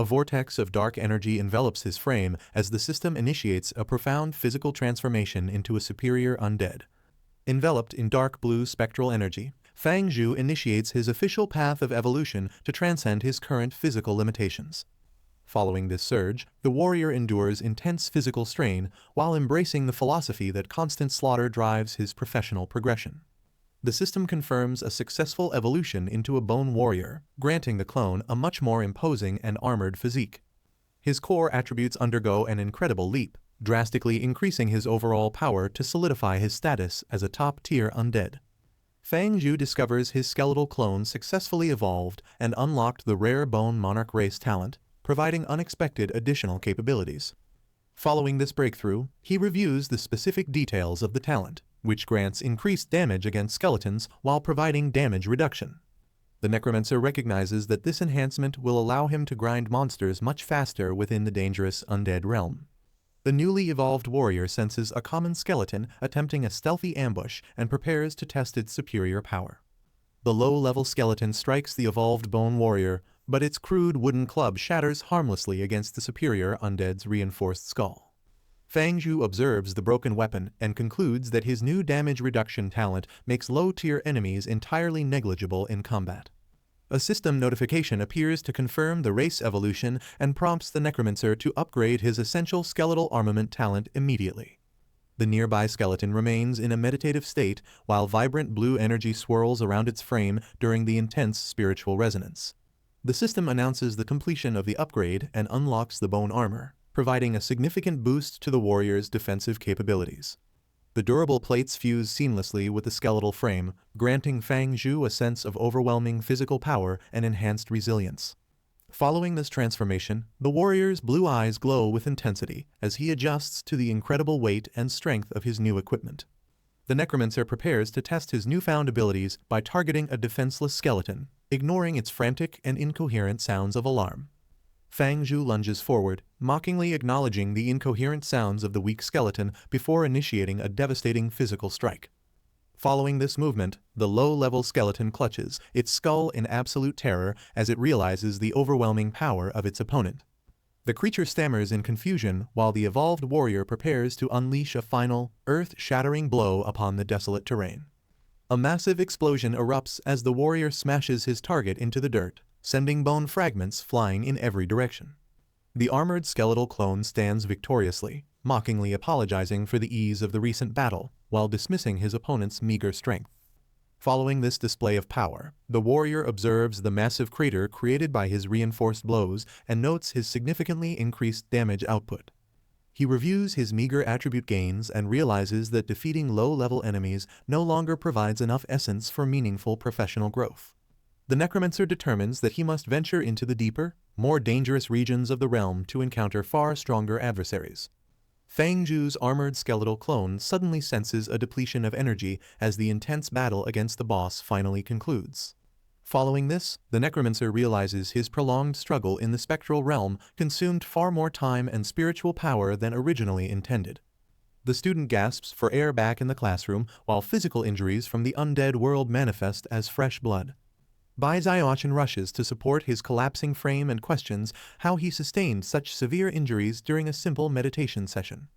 A vortex of dark energy envelops his frame as the system initiates a profound physical transformation into a superior undead. Enveloped in dark blue spectral energy, Fang Zhu initiates his official path of evolution to transcend his current physical limitations. Following this surge, the warrior endures intense physical strain while embracing the philosophy that constant slaughter drives his professional progression. The system confirms a successful evolution into a bone warrior, granting the clone a much more imposing and armored physique. His core attributes undergo an incredible leap, drastically increasing his overall power to solidify his status as a top-tier undead. Fang Zhu discovers his skeletal clone successfully evolved and unlocked the rare Bone Monarch race talent, providing unexpected additional capabilities. Following this breakthrough, he reviews the specific details of the talent, which grants increased damage against skeletons while providing damage reduction. The Necromancer recognizes that this enhancement will allow him to grind monsters much faster within the dangerous Undead realm. The newly evolved warrior senses a common skeleton attempting a stealthy ambush and prepares to test its superior power. The low-level skeleton strikes the evolved bone warrior, but its crude wooden club shatters harmlessly against the superior undead's reinforced skull. Fang Zhu observes the broken weapon and concludes that his new damage reduction talent makes low-tier enemies entirely negligible in combat. A system notification appears to confirm the race evolution and prompts the Necromancer to upgrade his essential skeletal armament talent immediately. The nearby skeleton remains in a meditative state while vibrant blue energy swirls around its frame during the intense spiritual resonance. The system announces the completion of the upgrade and unlocks the bone armor, providing a significant boost to the warrior's defensive capabilities. The durable plates fuse seamlessly with the skeletal frame, granting Fang Zhu a sense of overwhelming physical power and enhanced resilience. Following this transformation, the warrior's blue eyes glow with intensity as he adjusts to the incredible weight and strength of his new equipment. The Necromancer prepares to test his newfound abilities by targeting a defenseless skeleton, ignoring its frantic and incoherent sounds of alarm. Fang Zhu lunges forward, mockingly acknowledging the incoherent sounds of the weak skeleton before initiating a devastating physical strike. Following this movement, the low-level skeleton clutches its skull in absolute terror as it realizes the overwhelming power of its opponent. The creature stammers in confusion while the evolved warrior prepares to unleash a final, earth-shattering blow upon the desolate terrain. A massive explosion erupts as the warrior smashes his target into the dirt, sending bone fragments flying in every direction. The armored skeletal clone stands victoriously, mockingly apologizing for the ease of the recent battle, while dismissing his opponent's meager strength. Following this display of power, the warrior observes the massive crater created by his reinforced blows and notes his significantly increased damage output. He reviews his meager attribute gains and realizes that defeating low-level enemies no longer provides enough essence for meaningful professional growth. The Necromancer determines that he must venture into the deeper, more dangerous regions of the realm to encounter far stronger adversaries. Fang Zhu's armored skeletal clone suddenly senses a depletion of energy as the intense battle against the boss finally concludes. Following this, the Necromancer realizes his prolonged struggle in the spectral realm consumed far more time and spiritual power than originally intended. The student gasps for air back in the classroom while physical injuries from the undead world manifest as fresh blood. Bai Xiaochen rushes to support his collapsing frame and questions how he sustained such severe injuries during a simple meditation session.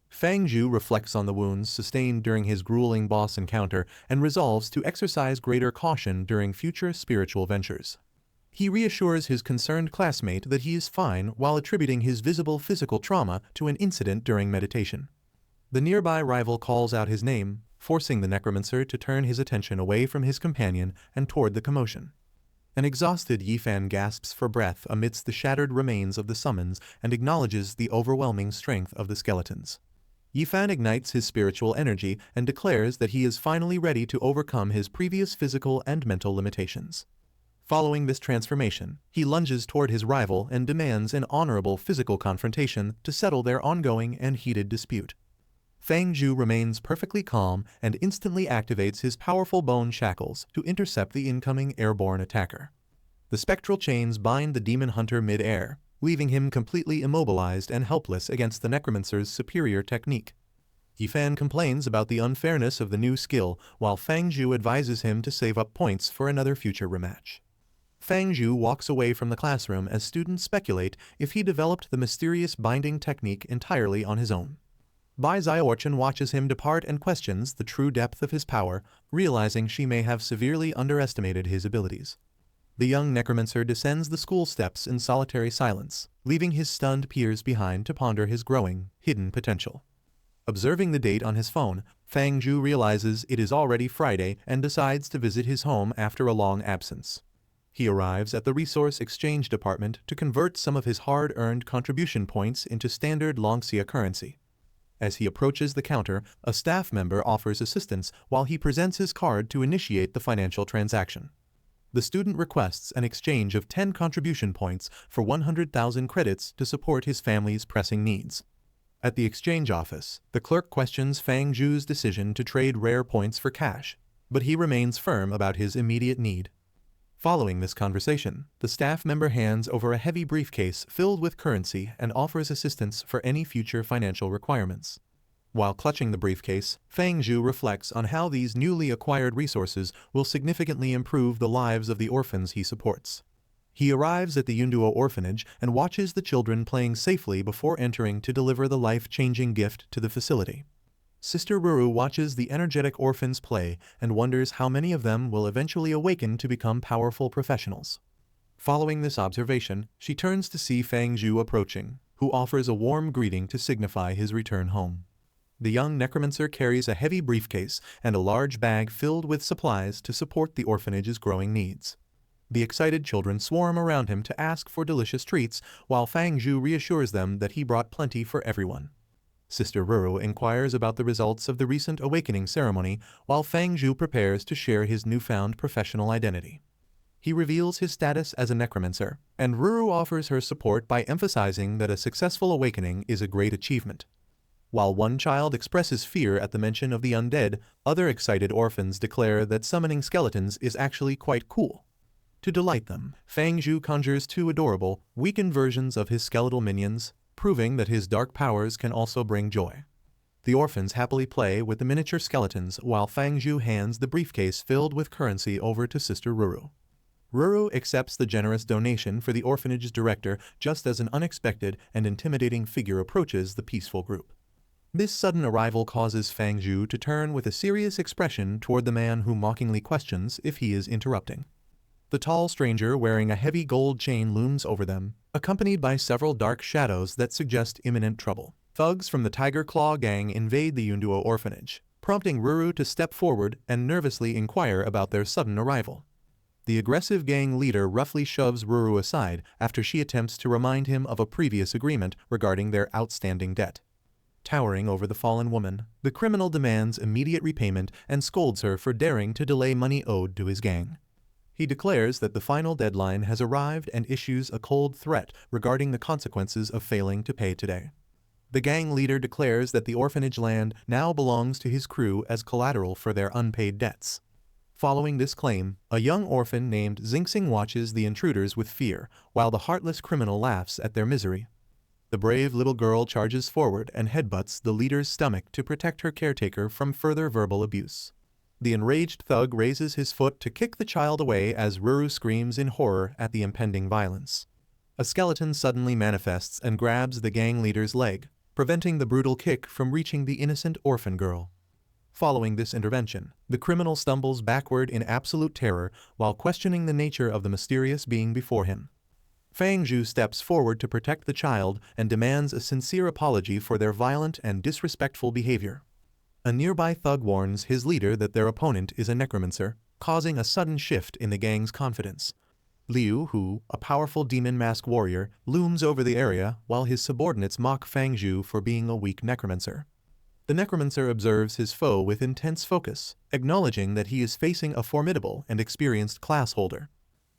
Fang Zhu reflects on the wounds sustained during his grueling boss encounter and resolves to exercise greater caution during future spiritual ventures. He reassures his concerned classmate that he is fine while attributing his visible physical trauma to an incident during meditation. The nearby rival calls out his name, forcing the Necromancer to turn his attention away from his companion and toward the commotion. An exhausted Yifan gasps for breath amidst the shattered remains of the summons and acknowledges the overwhelming strength of the skeletons. Yifan ignites his spiritual energy and declares that he is finally ready to overcome his previous physical and mental limitations. Following this transformation, he lunges toward his rival and demands an honorable physical confrontation to settle their ongoing and heated dispute. Fang Zhu remains perfectly calm and instantly activates his powerful bone shackles to intercept the incoming airborne attacker. The spectral chains bind the demon hunter mid-air, leaving him completely immobilized and helpless against the Necromancer's superior technique. Yifan complains about the unfairness of the new skill, while Fang Zhu advises him to save up points for another future rematch. Fang Zhu walks away from the classroom as students speculate if he developed the mysterious binding technique entirely on his own. Bai Xiaochen watches him depart and questions the true depth of his power, realizing she may have severely underestimated his abilities. The young Necromancer descends the school steps in solitary silence, leaving his stunned peers behind to ponder his growing, hidden potential. Observing the date on his phone, Fang Zhu realizes it is already Friday and decides to visit his home after a long absence. He arrives at the Resource Exchange Department to convert some of his hard-earned contribution points into standard Longxia currency. As he approaches the counter, a staff member offers assistance while he presents his card to initiate the financial transaction. The student requests an exchange of 10 contribution points for 100,000 credits to support his family's pressing needs. At the exchange office, the clerk questions Fang Zhu's decision to trade rare points for cash, but he remains firm about his immediate need. Following this conversation, the staff member hands over a heavy briefcase filled with currency and offers assistance for any future financial requirements. While clutching the briefcase, Fang Zhu reflects on how these newly acquired resources will significantly improve the lives of the orphans he supports. He arrives at the Undead orphanage and watches the children playing safely before entering to deliver the life-changing gift to the facility. Sister Ruru watches the energetic orphans play and wonders how many of them will eventually awaken to become powerful professionals. Following this observation, she turns to see Fang Zhu approaching, who offers a warm greeting to signify his return home. The young necromancer carries a heavy briefcase and a large bag filled with supplies to support the orphanage's growing needs. The excited children swarm around him to ask for delicious treats, while Fang Zhu reassures them that he brought plenty for everyone. Sister Ruru inquires about the results of the recent awakening ceremony, while Fang Zhu prepares to share his newfound professional identity. He reveals his status as a necromancer, and Ruru offers her support by emphasizing that a successful awakening is a great achievement. While one child expresses fear at the mention of the undead, other excited orphans declare that summoning skeletons is actually quite cool. To delight them, Fang Zhu conjures two adorable, weakened versions of his skeletal minions, proving that his dark powers can also bring joy. The orphans happily play with the miniature skeletons while Fang Zhu hands the briefcase filled with currency over to Sister Ruru. Ruru accepts the generous donation for the orphanage's director just as an unexpected and intimidating figure approaches the peaceful group. This sudden arrival causes Fang Zhu to turn with a serious expression toward the man who mockingly questions if he is interrupting. The tall stranger wearing a heavy gold chain looms over them, accompanied by several dark shadows that suggest imminent trouble. Thugs from the Tiger Claw gang invade the Undead orphanage, prompting Ruru to step forward and nervously inquire about their sudden arrival. The aggressive gang leader roughly shoves Ruru aside after she attempts to remind him of a previous agreement regarding their outstanding debt. Towering over the fallen woman, the criminal demands immediate repayment and scolds her for daring to delay money owed to his gang. He declares that the final deadline has arrived and issues a cold threat regarding the consequences of failing to pay today. The gang leader declares that the orphanage land now belongs to his crew as collateral for their unpaid debts. Following this claim, a young orphan named Xingxing watches the intruders with fear, while the heartless criminal laughs at their misery. The brave little girl charges forward and headbutts the leader's stomach to protect her caretaker from further verbal abuse. The enraged thug raises his foot to kick the child away as Ruru screams in horror at the impending violence. A skeleton suddenly manifests and grabs the gang leader's leg, preventing the brutal kick from reaching the innocent orphan girl. Following this intervention, the criminal stumbles backward in absolute terror while questioning the nature of the mysterious being before him. Fang Zhu steps forward to protect the child and demands a sincere apology for their violent and disrespectful behavior. A nearby thug warns his leader that their opponent is a necromancer, causing a sudden shift in the gang's confidence. Liu Hu, a powerful demon mask warrior, looms over the area while his subordinates mock Fang Zhu for being a weak necromancer. The necromancer observes his foe with intense focus, acknowledging that he is facing a formidable and experienced class holder.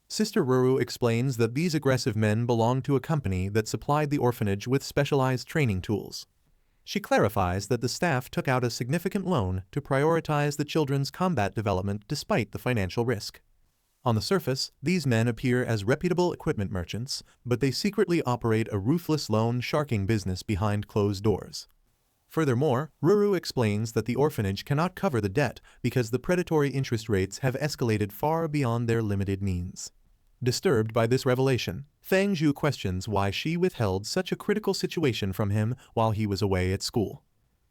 Sister Ruru explains that these aggressive men belong to a company that supplied the orphanage with specialized training tools. She clarifies that the staff took out a significant loan to prioritize the children's combat development despite the financial risk. On the surface, these men appear as reputable equipment merchants, but they secretly operate a ruthless loan sharking business behind closed doors. Furthermore, Ruru explains that the orphanage cannot cover the debt because the predatory interest rates have escalated far beyond their limited means. Disturbed by this revelation, Fang Zhu questions why she withheld such a critical situation from him while he was away at school.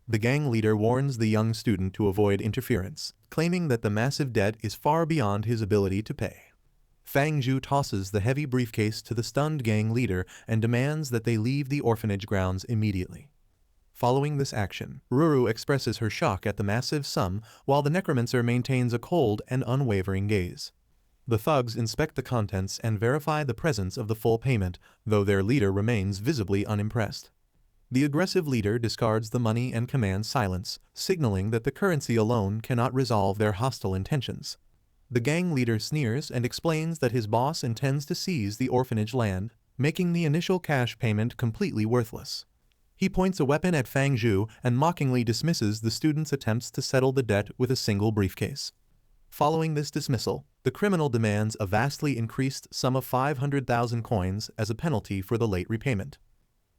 The gang leader warns the young student to avoid interference, claiming that the massive debt is far beyond his ability to pay. Fang Zhu tosses the heavy briefcase to the stunned gang leader and demands that they leave the orphanage grounds immediately. Following this action, Ruru expresses her shock at the massive sum while the necromancer maintains a cold and unwavering gaze. The thugs inspect the contents and verify the presence of the full payment, though their leader remains visibly unimpressed. The aggressive leader discards the money and commands silence, signaling that the currency alone cannot resolve their hostile intentions. The gang leader sneers and explains that his boss intends to seize the orphanage land, making the initial cash payment completely worthless. He points a weapon at Fang Zhu and mockingly dismisses the student's attempts to settle the debt with a single briefcase. Following this dismissal, the criminal demands a vastly increased sum of 500,000 coins as a penalty for the late repayment.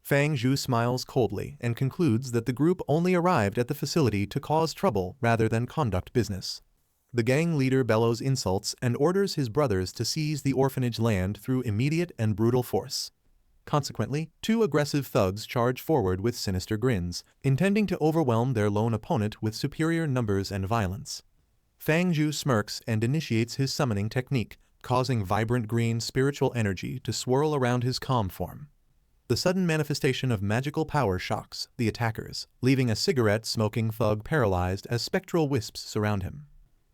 Fang Zhu smiles coldly and concludes that the group only arrived at the facility to cause trouble rather than conduct business. The gang leader bellows insults and orders his brothers to seize the orphanage land through immediate and brutal force. Consequently, two aggressive thugs charge forward with sinister grins, intending to overwhelm their lone opponent with superior numbers and violence. Fang Zhu smirks and initiates his summoning technique, causing vibrant green spiritual energy to swirl around his calm form. The sudden manifestation of magical power shocks the attackers, leaving a cigarette-smoking thug paralyzed as spectral wisps surround him.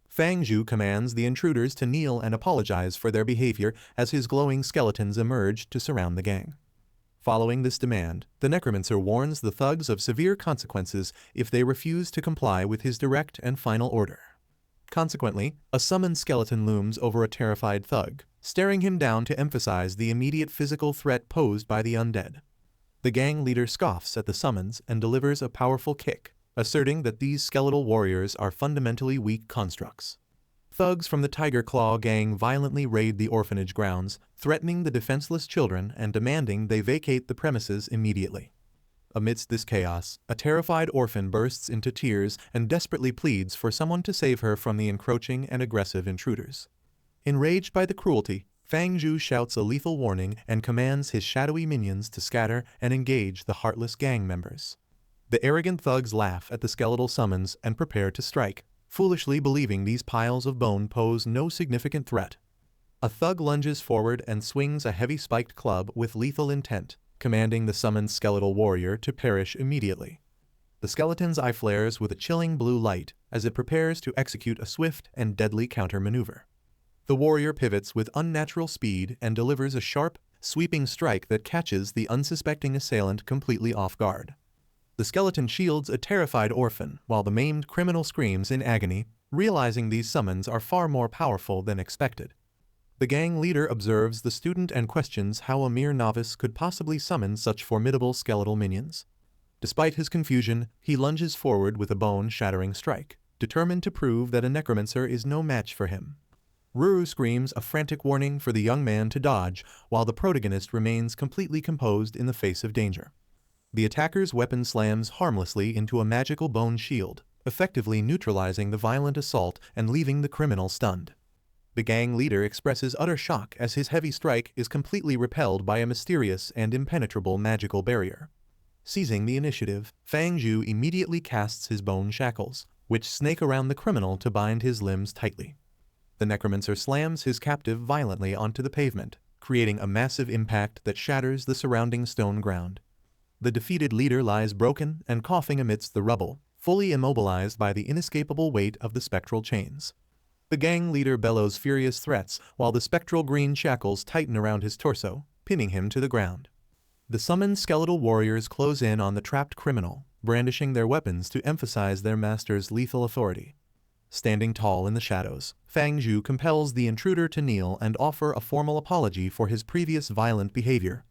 Fang Zhu commands the intruders to kneel and apologize for their behavior as his glowing skeletons emerge to surround the gang. Following this demand, the Necromancer warns the thugs of severe consequences if they refuse to comply with his direct and final order. Consequently, a summoned skeleton looms over a terrified thug, staring him down to emphasize the immediate physical threat posed by the undead. The gang leader scoffs at the summons and delivers a powerful kick, asserting that these skeletal warriors are fundamentally weak constructs. Thugs from the Tiger Claw gang violently raid the orphanage grounds, threatening the defenseless children and demanding they vacate the premises immediately. Amidst this chaos, a terrified orphan bursts into tears and desperately pleads for someone to save her from the encroaching and aggressive intruders. Enraged by the cruelty, Fang Zhu shouts a lethal warning and commands his shadowy minions to scatter and engage the heartless gang members. The arrogant thugs laugh at the skeletal summons and prepare to strike, foolishly believing these piles of bone pose no significant threat. A thug lunges forward and swings a heavy spiked club with lethal intent, commanding the summoned skeletal warrior to perish immediately. The skeleton's eye flares with a chilling blue light as it prepares to execute a swift and deadly counter-maneuver. The warrior pivots with unnatural speed and delivers a sharp, sweeping strike that catches the unsuspecting assailant completely off guard. The skeleton shields a terrified orphan while the maimed criminal screams in agony, realizing these summons are far more powerful than expected. The gang leader observes the student and questions how a mere novice could possibly summon such formidable skeletal minions. Despite his confusion, he lunges forward with a bone-shattering strike, determined to prove that a necromancer is no match for him. Ruru screams a frantic warning for the young man to dodge, while the protagonist remains completely composed in the face of danger. The attacker's weapon slams harmlessly into a magical bone shield, effectively neutralizing the violent assault and leaving the criminal stunned. The gang leader expresses utter shock as his heavy strike is completely repelled by a mysterious and impenetrable magical barrier. Seizing the initiative, Fang Zhu immediately casts his bone shackles, which snake around the criminal to bind his limbs tightly. The necromancer slams his captive violently onto the pavement, creating a massive impact that shatters the surrounding stone ground. The defeated leader lies broken and coughing amidst the rubble, fully immobilized by the inescapable weight of the spectral chains. The gang leader bellows furious threats while the spectral green shackles tighten around his torso, pinning him to the ground. The summoned skeletal warriors close in on the trapped criminal, brandishing their weapons to emphasize their master's lethal authority. Standing tall in the shadows, Fang Zhu compels the intruder to kneel and offer a formal apology for his previous violent behavior,